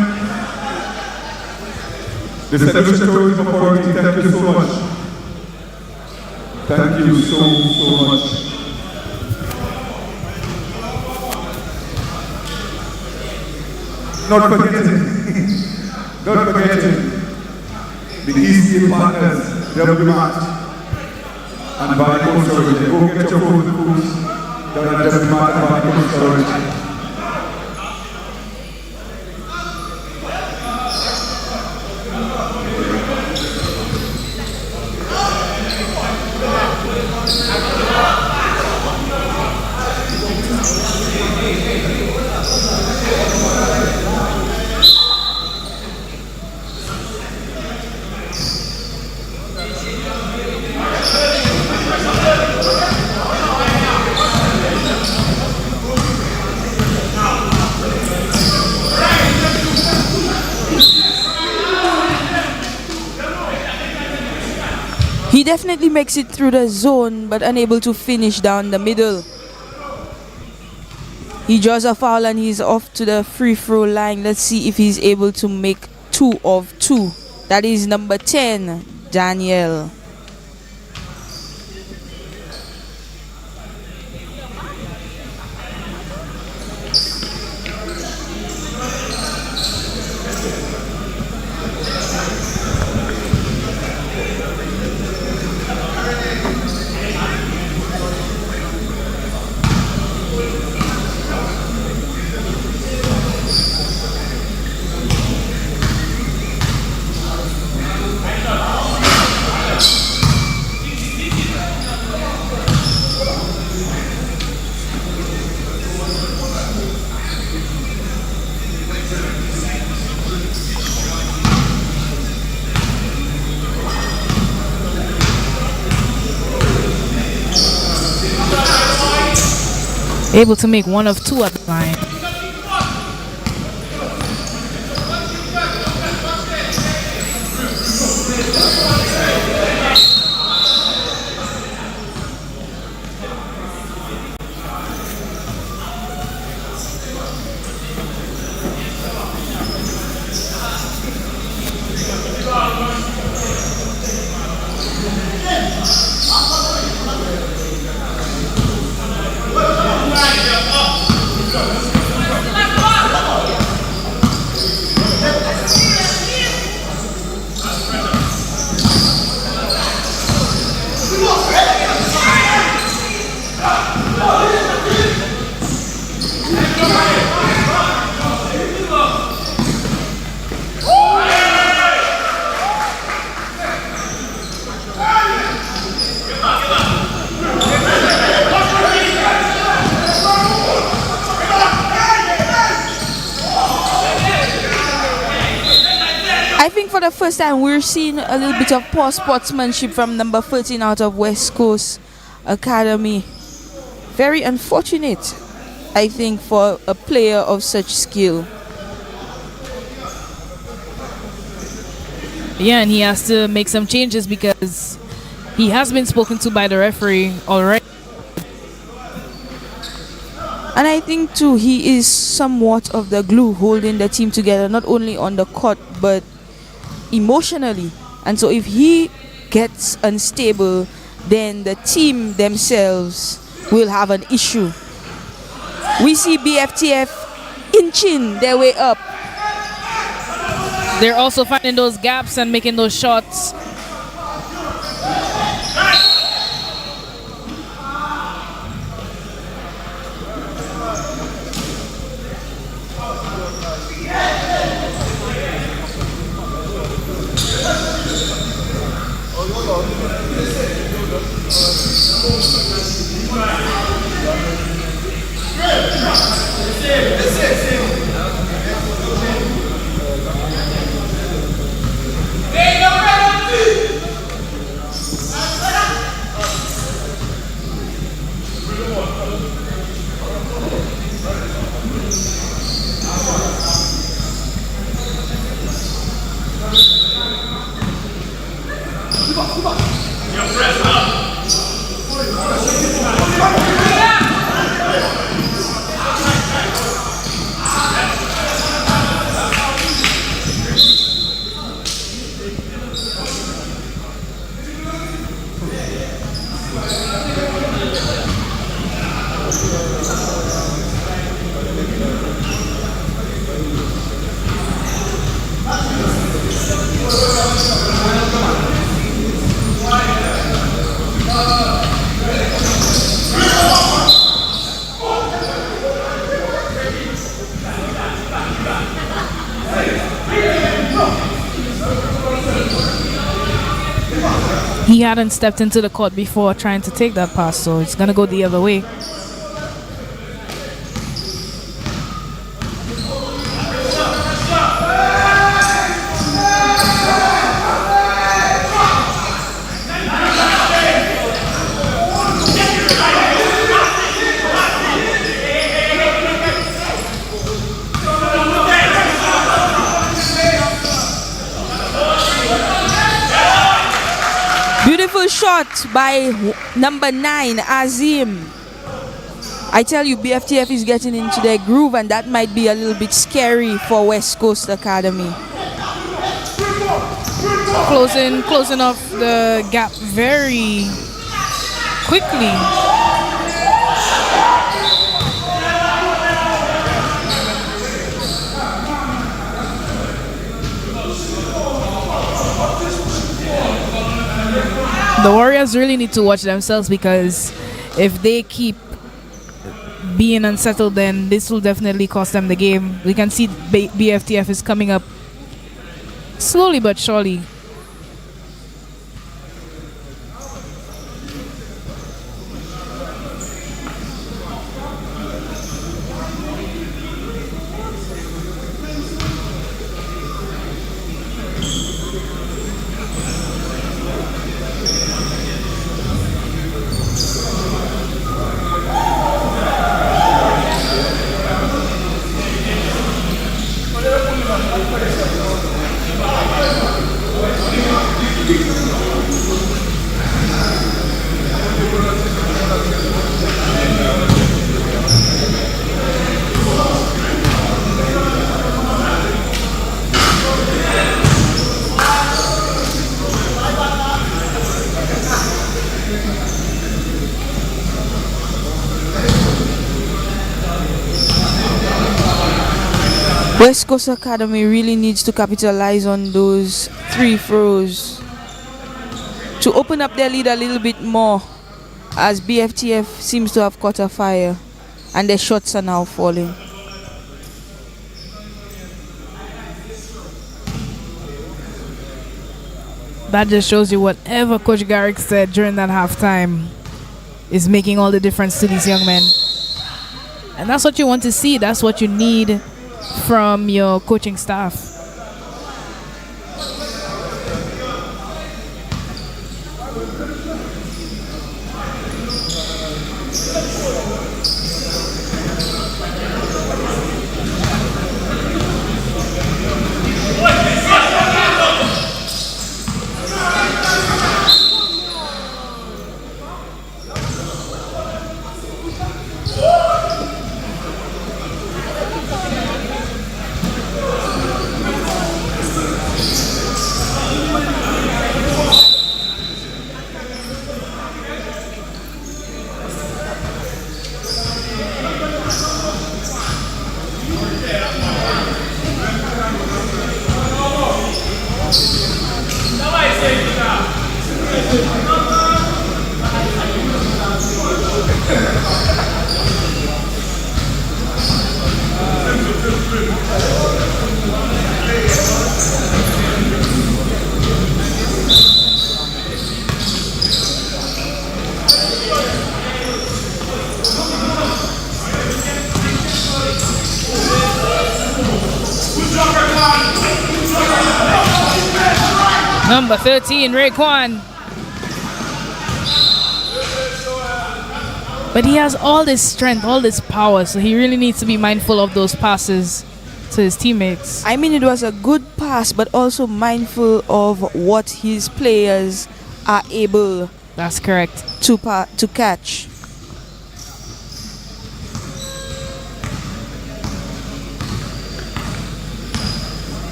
The Celebration Tourism Authority, thank you so much. Thank you so much. Not forgetting the ECA partners, WMAT and Barcode Storage. Go get your foods down at WMAT and Barcode Storage. He definitely makes it through the zone but unable to finish down the middle. He draws a foul and he's off to the free throw line. Let's see if he's able to make 2 of 2. That is number 10, Daniel. Able to make 1 of 2 at the line. For the first time, we're seeing a little bit of poor sportsmanship from number 13 out of West Coast Academy. Very unfortunate, I think, for a player of such skill. Yeah, and he has to make some changes because he has been spoken to by the referee already. And I think too, he is somewhat of the glue holding the team together, not only on the court but emotionally. And so if he gets unstable, then the team themselves will have an issue. We see BFTF inching their way up. They're also finding those gaps and making those shots. He hadn't stepped into the court before trying to take that pass, so it's gonna go the other way. Beautiful shot by number 9, Azim. I tell you, BFTF is getting into their groove, and that might be a little bit scary for West Coast Academy. Closing off the gap very quickly. The Warriors really need to watch themselves, because if they keep being unsettled, then this will definitely cost them the game. We can see BFTF is coming up slowly but surely. West Coast Academy really needs to capitalize on those 3 throws to open up their lead a little bit more, as BFTF seems to have caught a fire and their shots are now falling. That just shows you whatever Coach Garrick said during that halftime is making all the difference to these young men. And that's what you want to see. That's what you need from your coaching staff. Number 13, Raekwon. But he has all this strength, all this power, so he really needs to be mindful of those passes to his teammates. I mean, it was a good pass, but also mindful of what his players are able That's correct. to catch.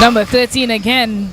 Number 13 again.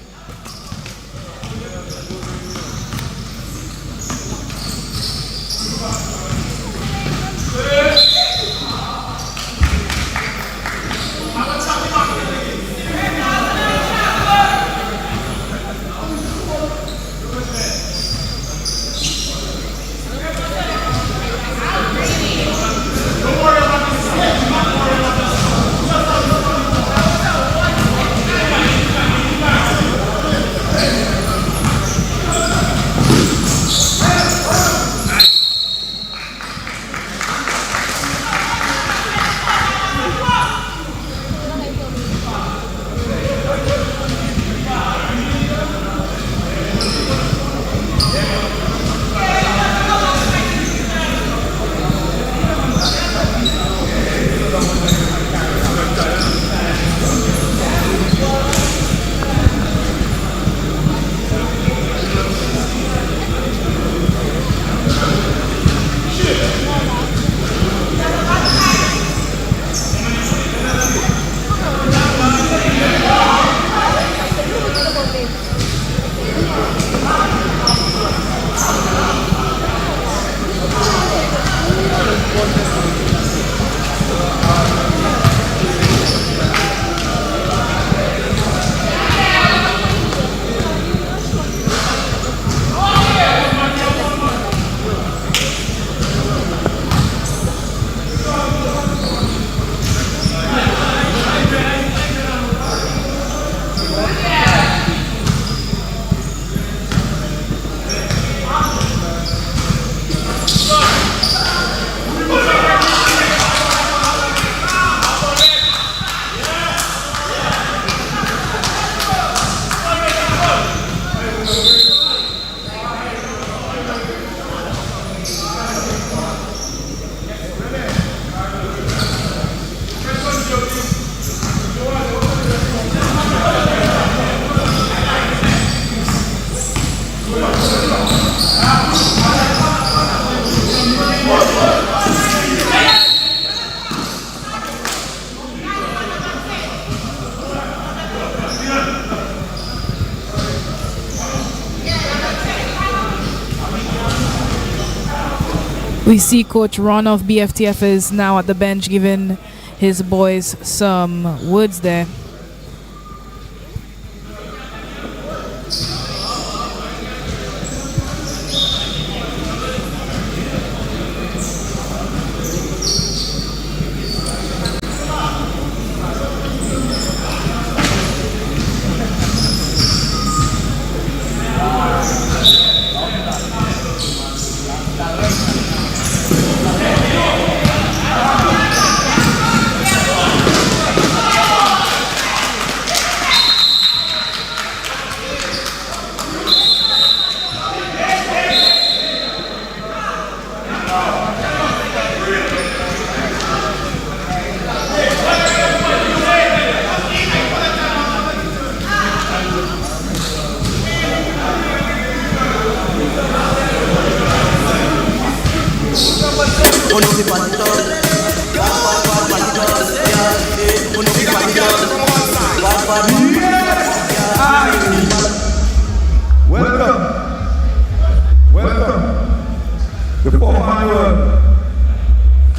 We see Coach Ron of BFTF is now at the bench giving his boys some words there.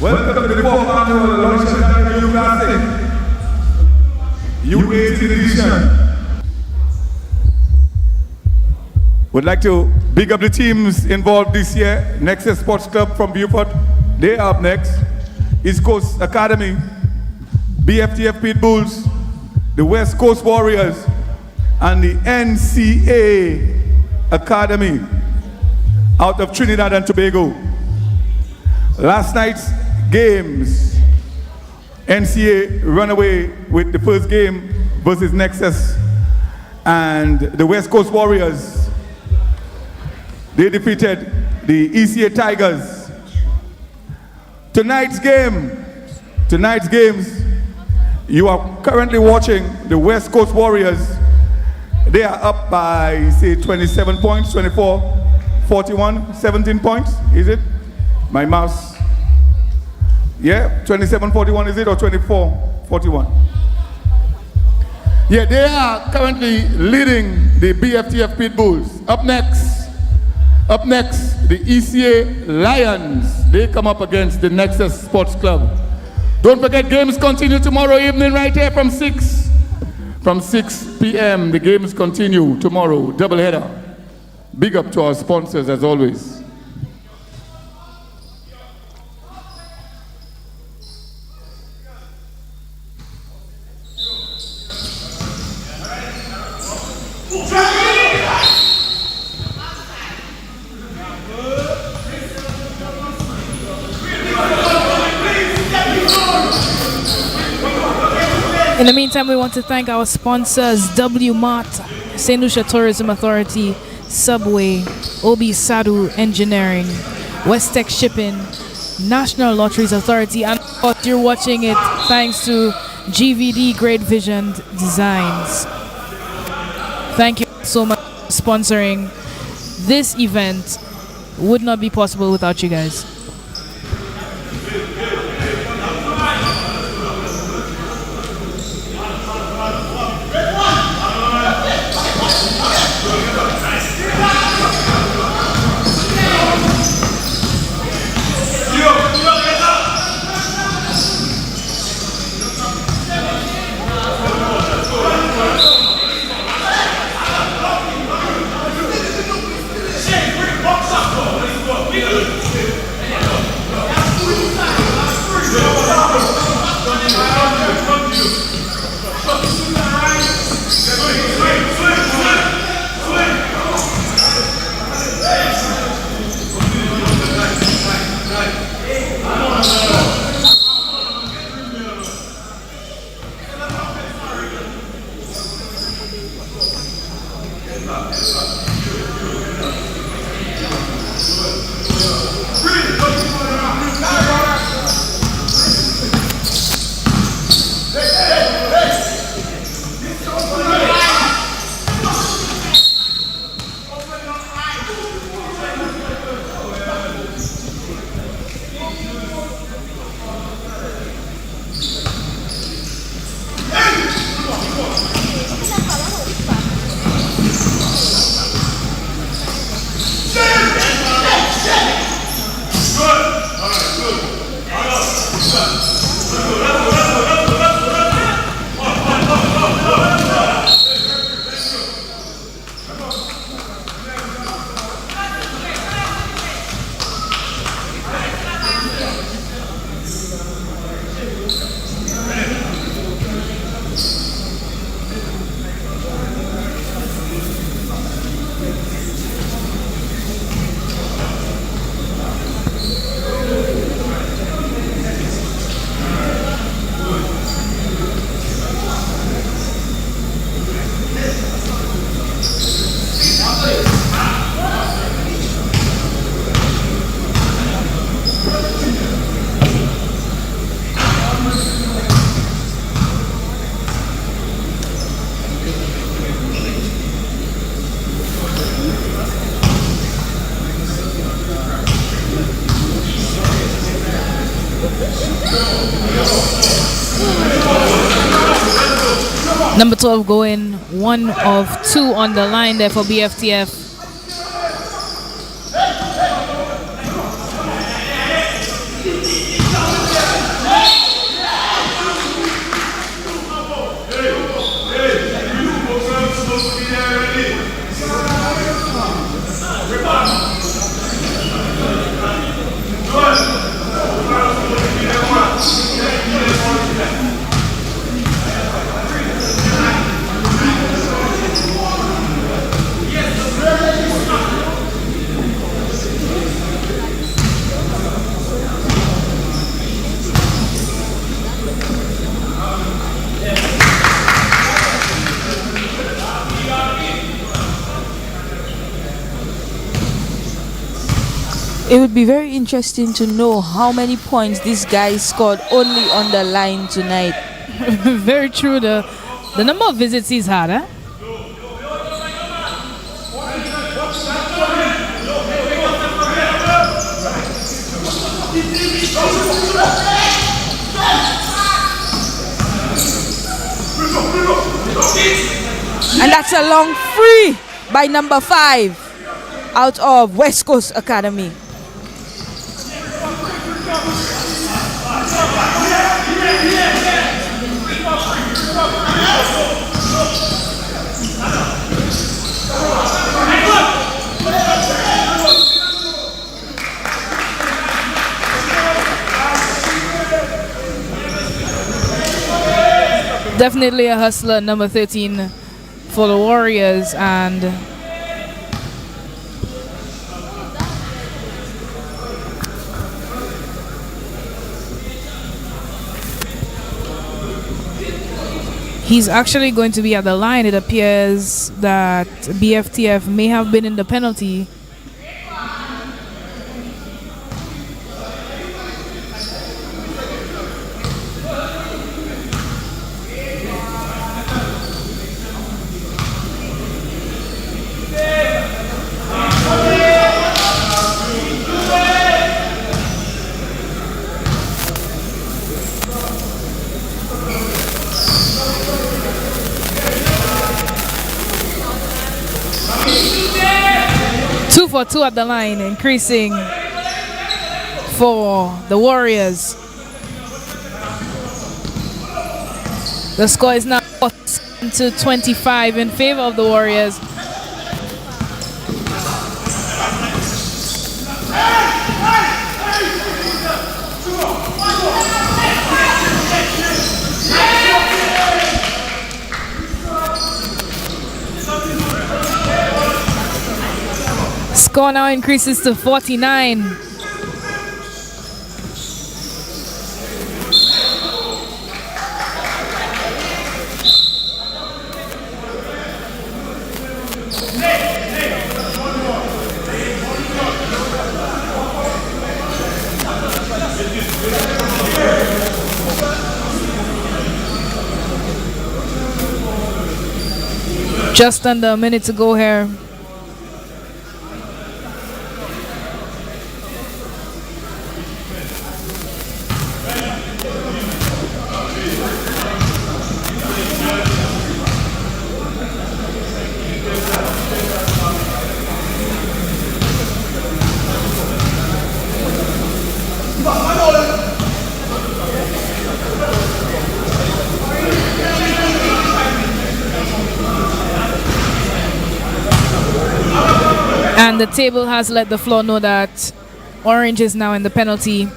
Welcome to the fourth annual Aloysious Youth Classic, U18 edition. Would like to big up the teams involved this year. Nexus Sports Club from Beaufort, they are up next. East Coast Academy, BFTF Pit Bulls, the West Coast Warriors, and the NCA Academy out of Trinidad and Tobago. Last night's games. NCA run away with the first game versus Nexus, and the West Coast Warriors, they defeated the ECA Tigers. Tonight's games, you are currently watching the West Coast Warriors. They are up by, say, 27 points, 24, 41, 17 points, is it? My mouse. Yeah, 27-41 is it, or 24-41? Yeah, they are currently leading the BFTF Pitbulls. Up next, the ECA Lions. They come up against the Nexus Sports Club. Don't forget, games continue tomorrow evening right here from 6 p.m. The games continue tomorrow, doubleheader. Big up to our sponsors as always. In the meantime, we want to thank our sponsors, W Mart, St. Lucia Tourism Authority, Subway, Obi Sadu Engineering, West Tech Shipping, National Lotteries Authority, and of course you're watching it thanks to GVD Great Vision Designs. Thank you so much for sponsoring this event. Would not be possible without you guys. Number 12 going 1 of 2 on the line there for BFTF. Yes, It would be very interesting to know how many points this guy scored only on the line tonight. Very true. The number of visits he's had, huh? And that's a long free by number 5 out of West Coast Academy. Definitely a hustler, number 13 for the Warriors, and he's actually going to be at the line. It appears that BFTF may have been in the penalty. For 2 at the line, increasing for the Warriors. The score is now 14-25 in favor of the Warriors. Score now increases to 49. Just under a minute to go here. And the table has let the floor know that Orange is now in the penalty.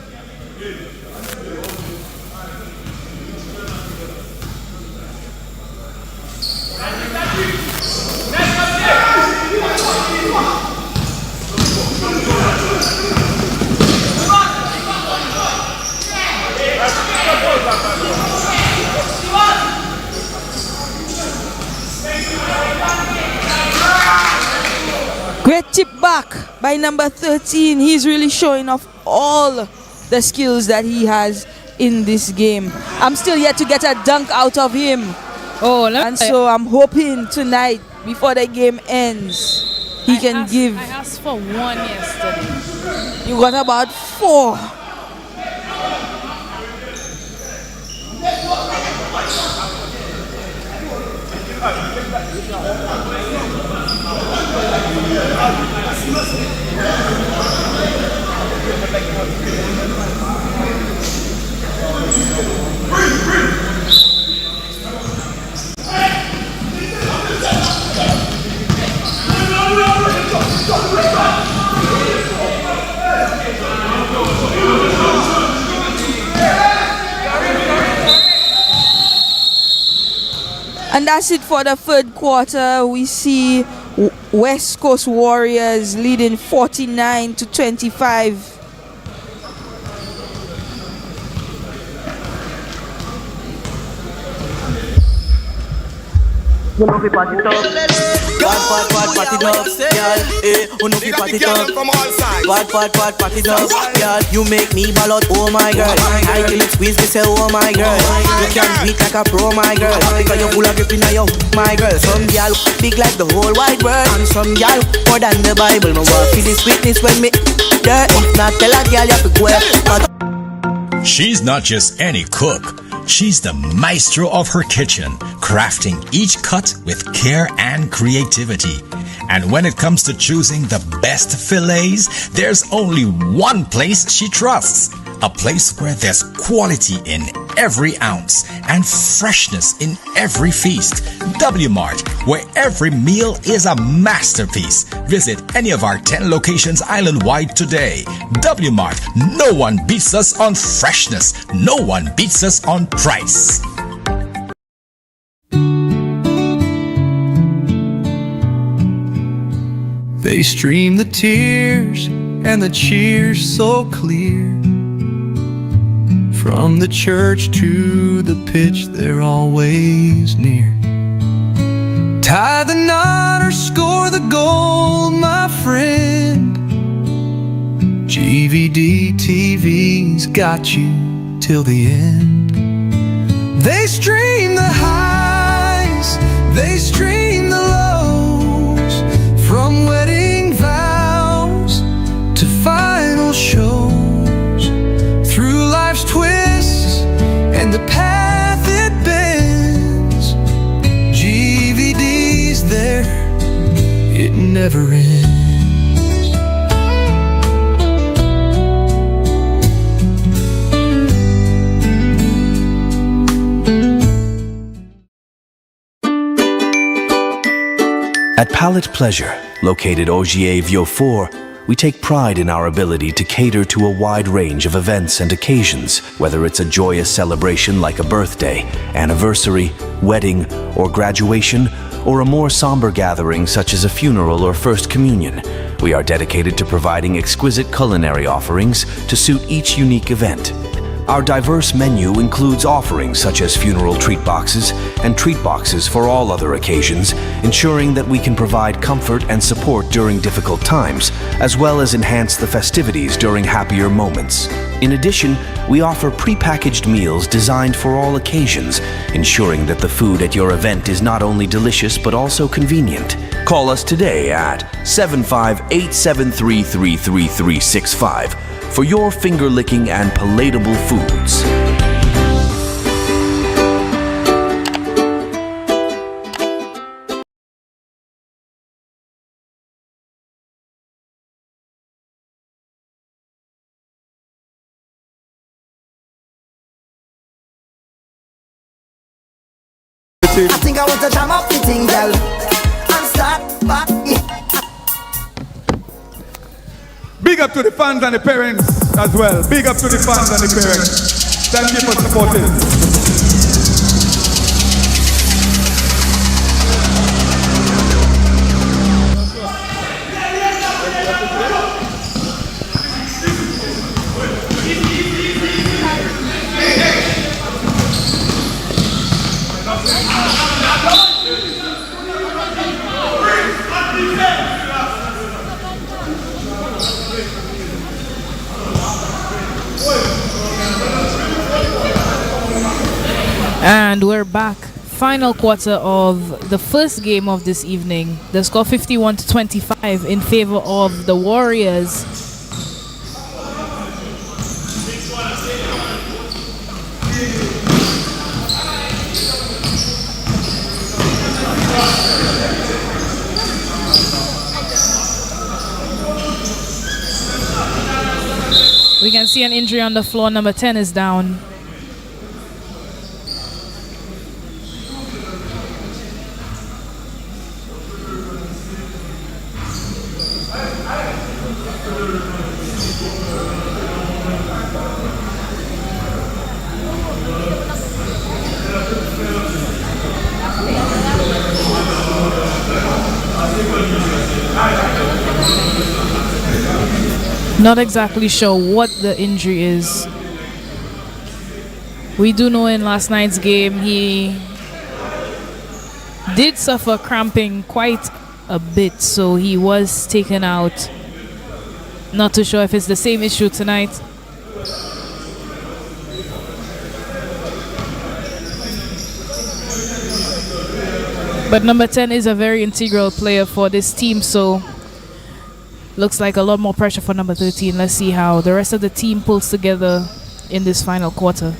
Great tip back by number 13. He's really showing off all the skills that he has in this game. I'm still yet to get a dunk out of him. And so I'm hoping tonight, before the game ends, he can give. I asked for 1 yesterday. You got about 4. And that's it for the third quarter. We see West Coast Warriors leading 49-25. You know fi party top. Bad party top, girl. You know fi party top. Bad party top, girl. You make me ball out, oh my girl. I till it squeeze me say, oh my girl. You can beat like a pro, my girl. Because you full of grip in your my girl. Some girl big like the whole wide world, and some girl more than the Bible. Me want feel this sweetness when me there. If not, tell a girl you have to go. She's not just any cook. She's the maestro of her kitchen, crafting each cut with care and creativity. And when it comes to choosing the best fillets, there's only one place she trusts. A place where there's quality in every ounce and freshness in every feast. W Mart, where every meal is a masterpiece. Visit any of our 10 locations island-wide today. W Mart, no one beats us on freshness. No one beats us on price. They stream the tears and the cheers so clear. From the church to the pitch, they're always near. Tie the knot or score the goal, my friend. GVD TV's got you till the end. They stream the highs, they stream the lows. From wedding vows to final shows. Through life's twists and the path it bends, GVD's there, it never ends. At Palette Pleasure, located Ogier Vieux 4, we take pride in our ability to cater to a wide range of events and occasions, whether it's a joyous celebration like a birthday, anniversary, wedding, or graduation, or a more somber gathering such as a funeral or first communion. We are dedicated to providing exquisite culinary offerings to suit each unique event. Our diverse menu includes offerings such as funeral treat boxes and treat boxes for all other occasions, ensuring that we can provide comfort and support during difficult times, as well as enhance the festivities during happier moments. In addition, we offer prepackaged meals designed for all occasions, ensuring that the food at your event is not only delicious but also convenient. Call us today at 758733335 for your finger-licking and palatable foods. I think I want to jam up the thing, girl, and start back. Big up to the fans and the parents as well. Big up to the fans and the parents. Thank you for supporting. And we're back. Final quarter of the first game of this evening. The score 51-25 in favor of the Warriors. We can see an injury on the floor. Number 10 is down. Not exactly sure what the injury is. We do know in last night's game he did suffer cramping quite a bit, so he was taken out. Not too sure if it's the same issue tonight. But number 10 is a very integral player for this team, so looks like a lot more pressure for number 13. Let's see how the rest of the team pulls together in this final quarter.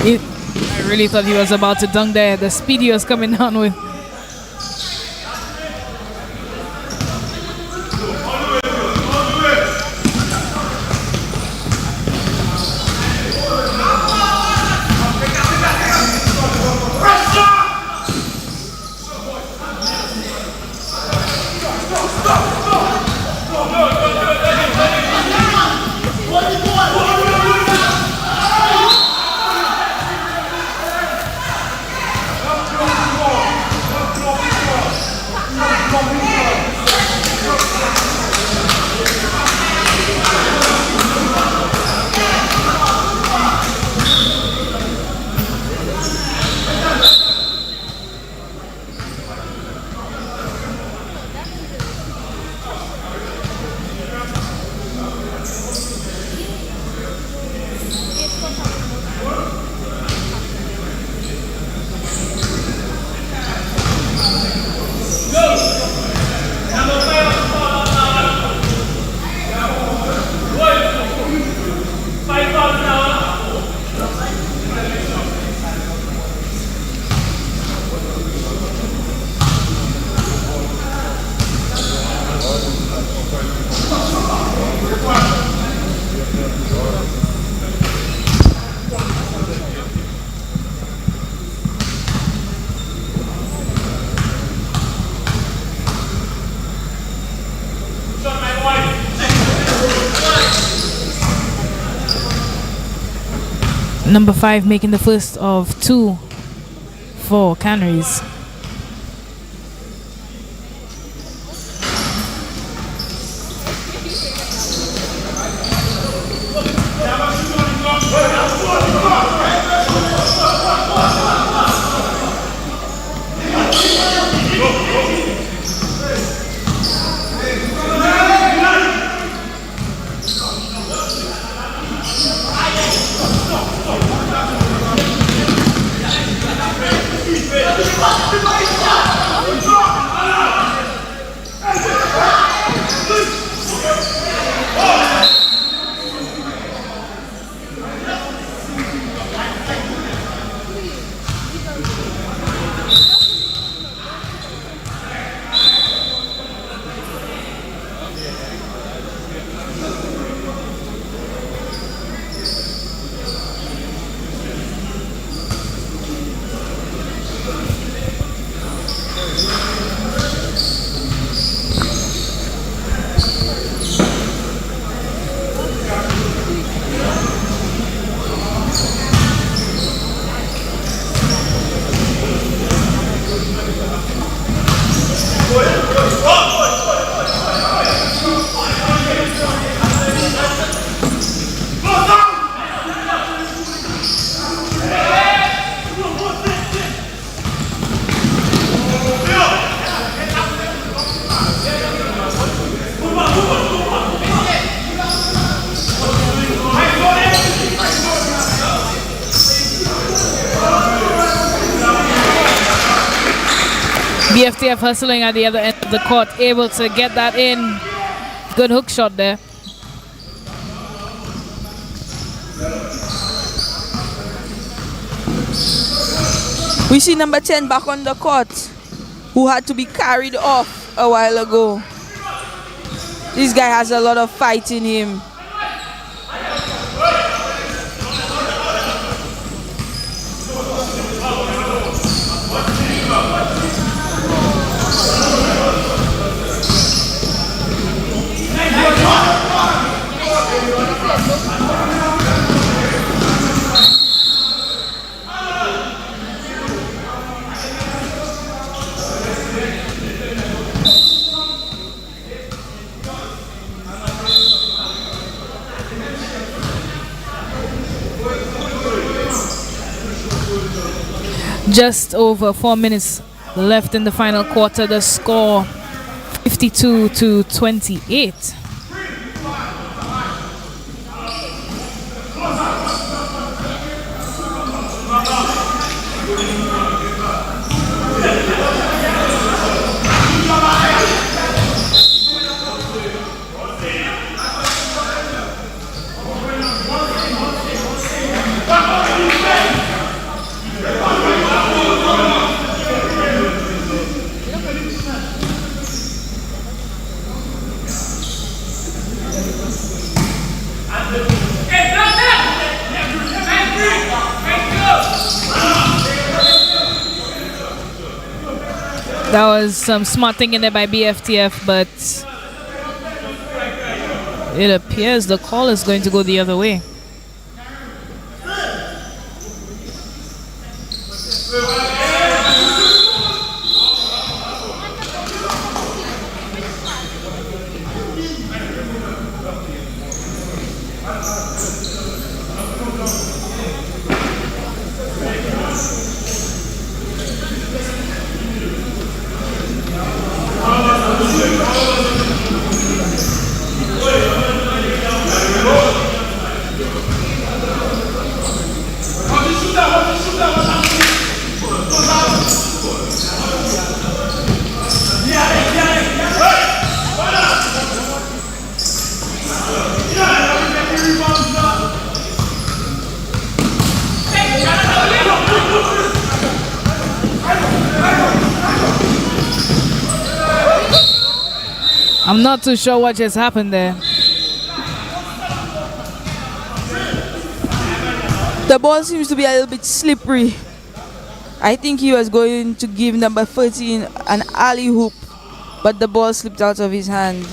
I really thought he was about to dunk there. The speed he was coming down with. Number 5 making the first of 2 for Canaries. BFTF hustling at the other end of the court, able to get that in. Good hook shot there. We see number 10 back on the court, who had to be carried off a while ago. This guy has a lot of fight in him. Just over 4 minutes left in the final quarter. The score 52-28. That was some smart thinking there by BFTF, but it appears the call is going to go the other way. I'm not too sure what just happened there. The ball seems to be a little bit slippery. I think he was going to give number 13 an alley hoop, but the ball slipped out of his hand.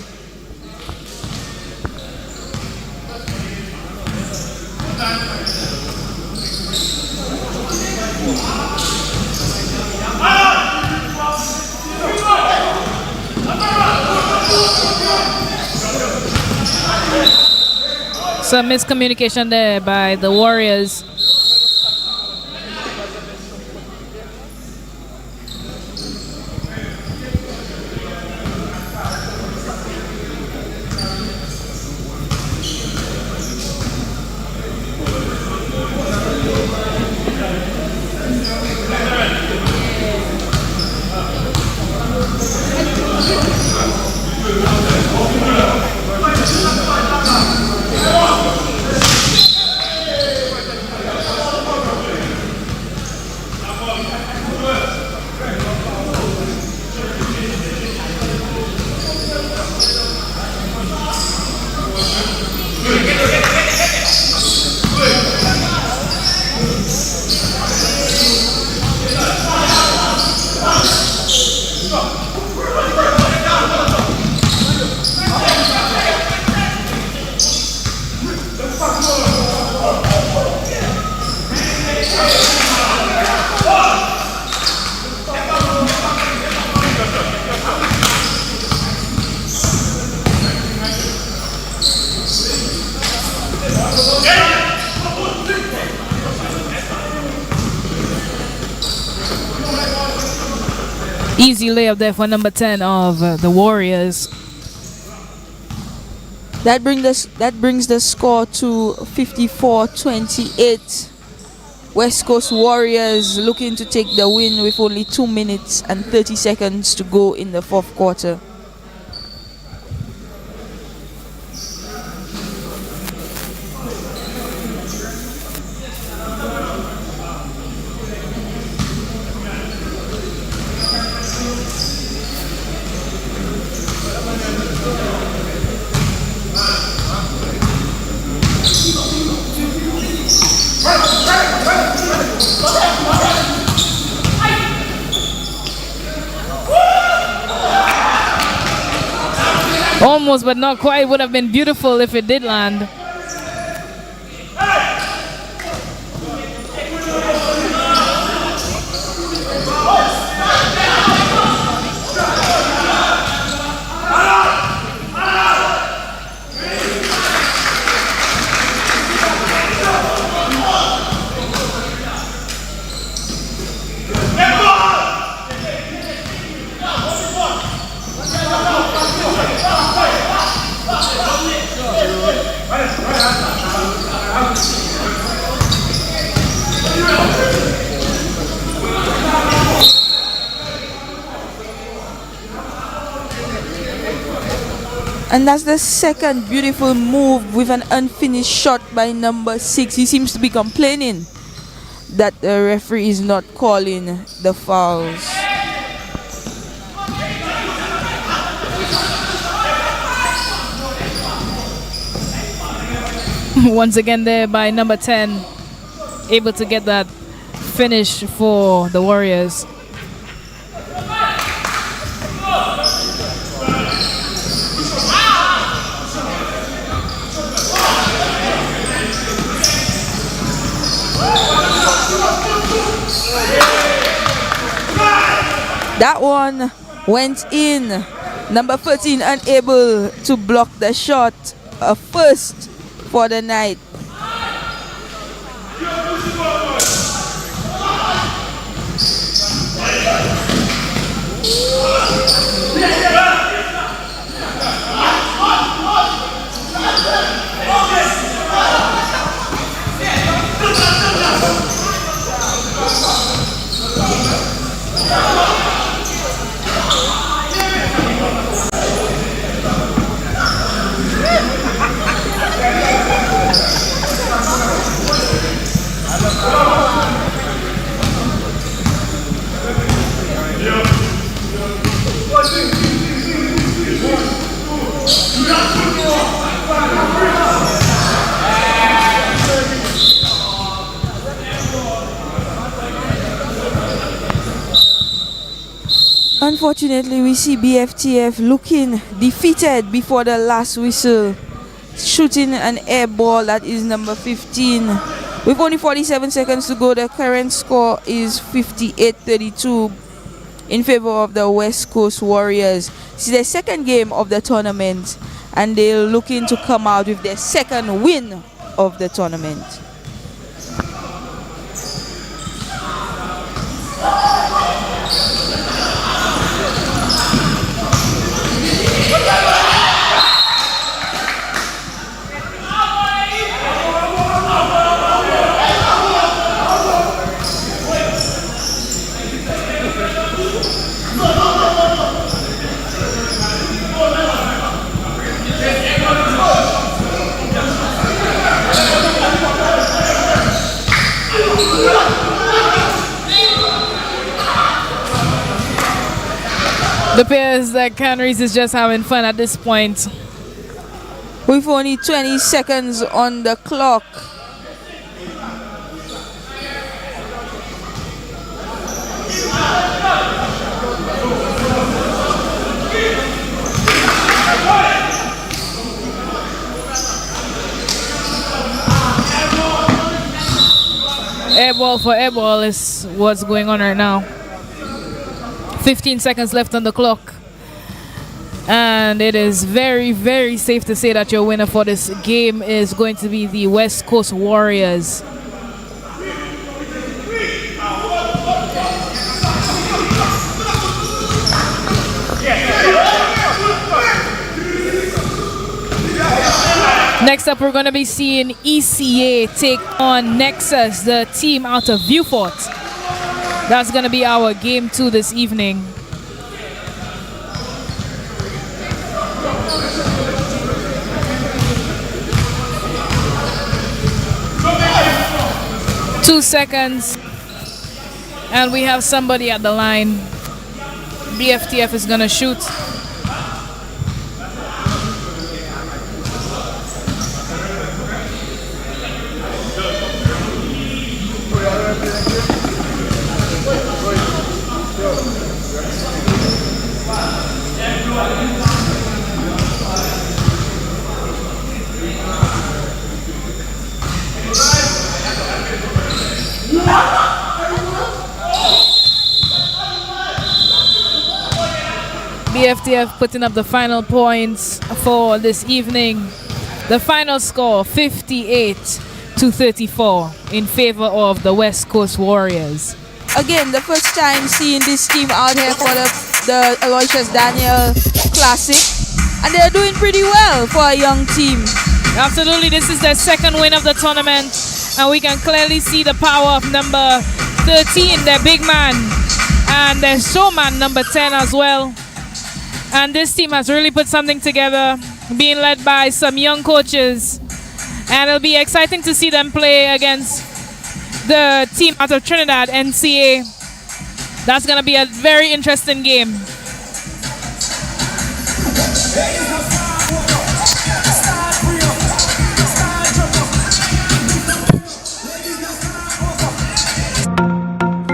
Some miscommunication there by the Warriors. Easy layup there for number 10 of the Warriors. That brings the score to 54-28. West Coast Warriors looking to take the win with only 2 minutes and 30 seconds to go in the fourth quarter. Almost, but not quite. Would have been beautiful if it did land. And that's the second beautiful move with an unfinished shot by number 6. He seems to be complaining that the referee is not calling the fouls. Once again there by number 10, able to get that finish for the Warriors. That one went in. Number 13 unable to block the shot. A first for the night. Unfortunately, we see BFTF looking defeated before the last whistle, shooting an air ball that is number 15. With only 47 seconds to go, the current score is 58-32 in favor of the West Coast Warriors. This is their second game of the tournament, and they're looking to come out with their second win of the tournament. The appears that Canaries is just having fun at this point. With only 20 seconds on the clock. Airball for airball is what's going on right now. 15 seconds left on the clock. And it is very, very safe to say that your winner for this game is going to be the West Coast Warriors. Next up, we're going to be seeing ECA take on Nexus, the team out of Viewport. That's going to be our game 2 this evening. Two seconds. And we have somebody at the line. BFTF is going to shoot. BFTF putting up the final points for this evening. The final score 58-34 in favor of the West Coast Warriors. Again, the first time seeing this team out here for the Aloysious Daniel Classic, and they're doing pretty well for a young team. Absolutely, this is their second win of the tournament, and we can clearly see the power of number 13, their big man, and their showman number 10 as well. And this team has really put something together, being led by some young coaches. And it'll be exciting to see them play against the team out of Trinidad, NCA. That's going to be a very interesting game.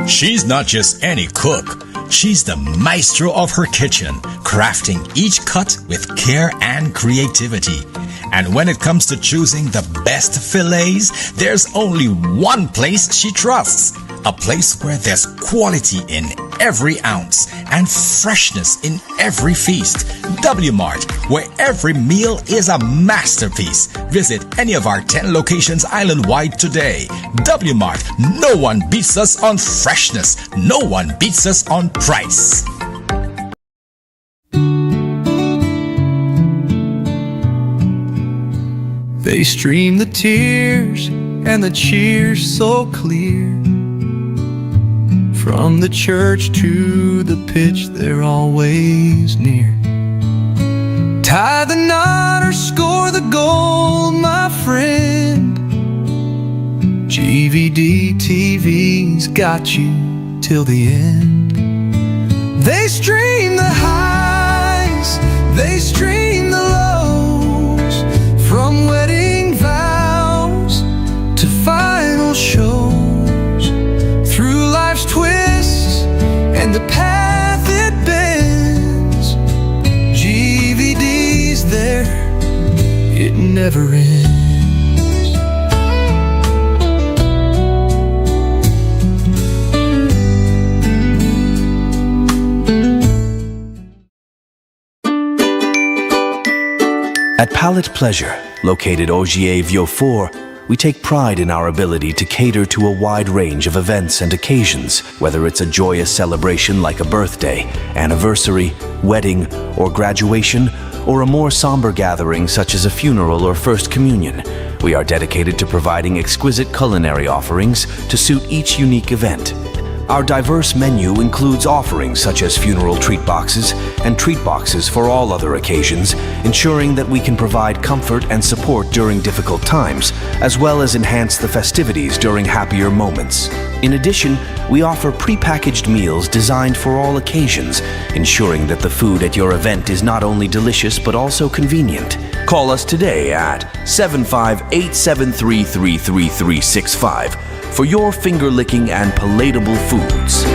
She's not just any cook. She's the maestro of her kitchen, crafting each cut with care and creativity. And when it comes to choosing the best fillets, there's only one place she trusts. A place where there's quality in every ounce and freshness in every feast. W Mart, where every meal is a masterpiece. Visit any of our 10 locations island-wide today. W Mart, no one beats us on freshness. No one beats us on price. They stream the tears and the cheers so clear. From the church to the pitch, they're always near. Tie the knot or score the goal, my friend. GVD TV's got you till the end. They stream the highs, they stream the lows. From wedding vows to final shows, through life's twists and the path it bends, GVD's there, it never ends. At Palette Pleasure, located Ogier Vieux 4, we take pride in our ability to cater to a wide range of events and occasions, whether it's a joyous celebration like a birthday, anniversary, wedding, or graduation, or a more somber gathering such as a funeral or first communion. We are dedicated to providing exquisite culinary offerings to suit each unique event. Our diverse menu includes offerings such as funeral treat boxes and treat boxes for all other occasions, ensuring that we can provide comfort and support during difficult times, as well as enhance the festivities during happier moments. In addition, we offer prepackaged meals designed for all occasions, ensuring that the food at your event is not only delicious but also convenient. Call us today at 75873333365 for your finger-licking and palatable foods.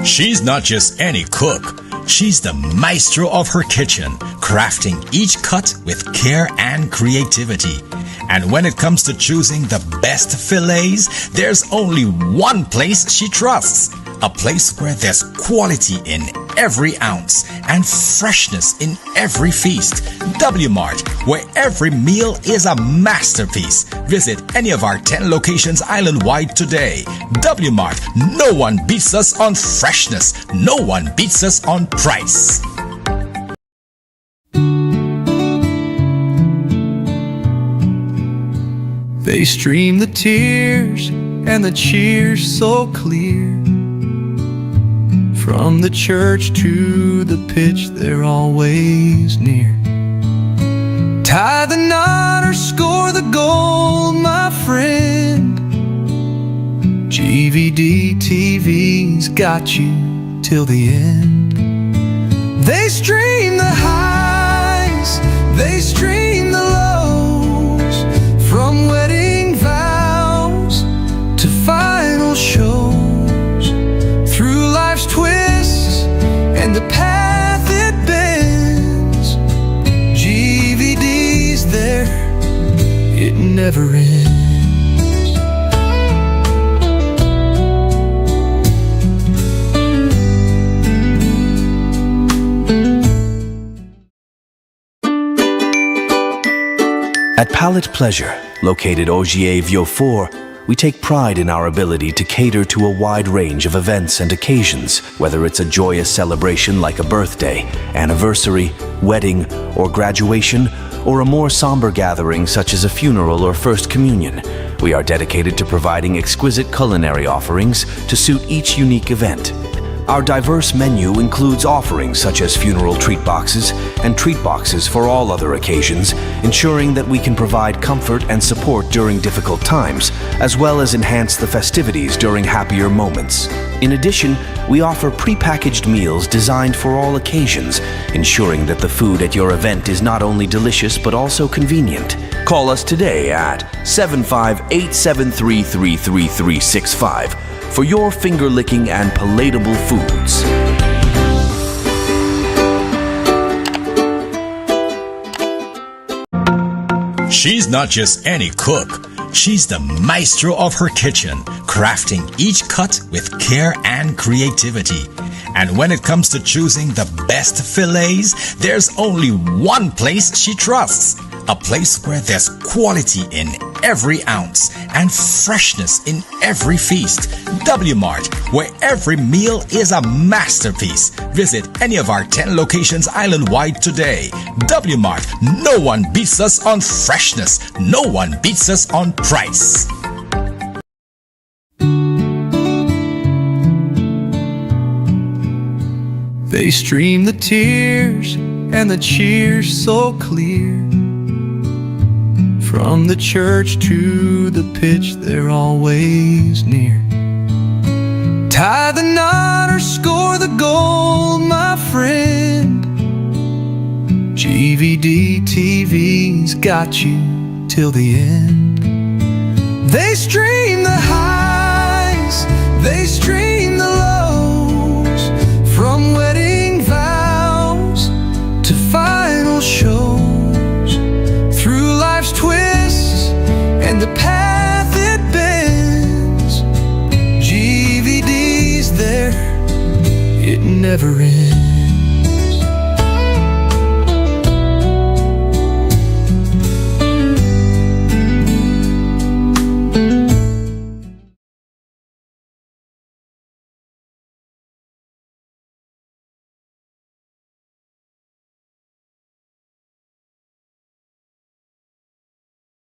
She's not just any cook. She's the maestro of her kitchen, crafting each cut with care and creativity. And when it comes to choosing the best fillets, there's only one place she trusts. A place where there's quality in every ounce and freshness in every feast. W Mart, where every meal is a masterpiece. Visit any of our 10 locations island-wide today. W Mart, no one beats us on freshness. No one beats us on price. They stream the tears and the cheers so clear. From the church to the pitch, they're always near. Tie the knot or score the goal, my friend. GVD TV's got you till the end. They stream the highs, they stream the lows. From wedding vows to final shows, through life's twists and the path it bends, GVD's there, it never ends. At Palette Pleasure, located Ogier Vieux 4, we take pride in our ability to cater to a wide range of events and occasions, whether it's a joyous celebration like a birthday, anniversary, wedding, or graduation, or a more somber gathering such as a funeral or first communion. We are dedicated to providing exquisite culinary offerings to suit each unique event. Our diverse menu includes offerings such as funeral treat boxes and treat boxes for all other occasions, ensuring that we can provide comfort and support during difficult times, as well as enhance the festivities during happier moments. In addition, we offer prepackaged meals designed for all occasions, ensuring that the food at your event is not only delicious but also convenient. Call us today at 75873333365 for your finger-licking and palatable foods. She's not just any cook. She's the maestro of her kitchen, crafting each cut with care and creativity. And when it comes to choosing the best fillets, there's only one place she trusts. A place where there's quality in every ounce and freshness in every feast. W Mart, where every meal is a masterpiece. Visit any of our 10 locations island-wide today. W Mart, no one beats us on freshness. No one beats us on price. They stream the tears and the cheers so clear. From the church to the pitch, they're always near. Tie the knot or score the goal, my friend. GVD TV's got you till the end. They stream the highs, they stream the lows. From wedding vows to final shows. Through life's twists and the path it bends, GVD's there, it never ends.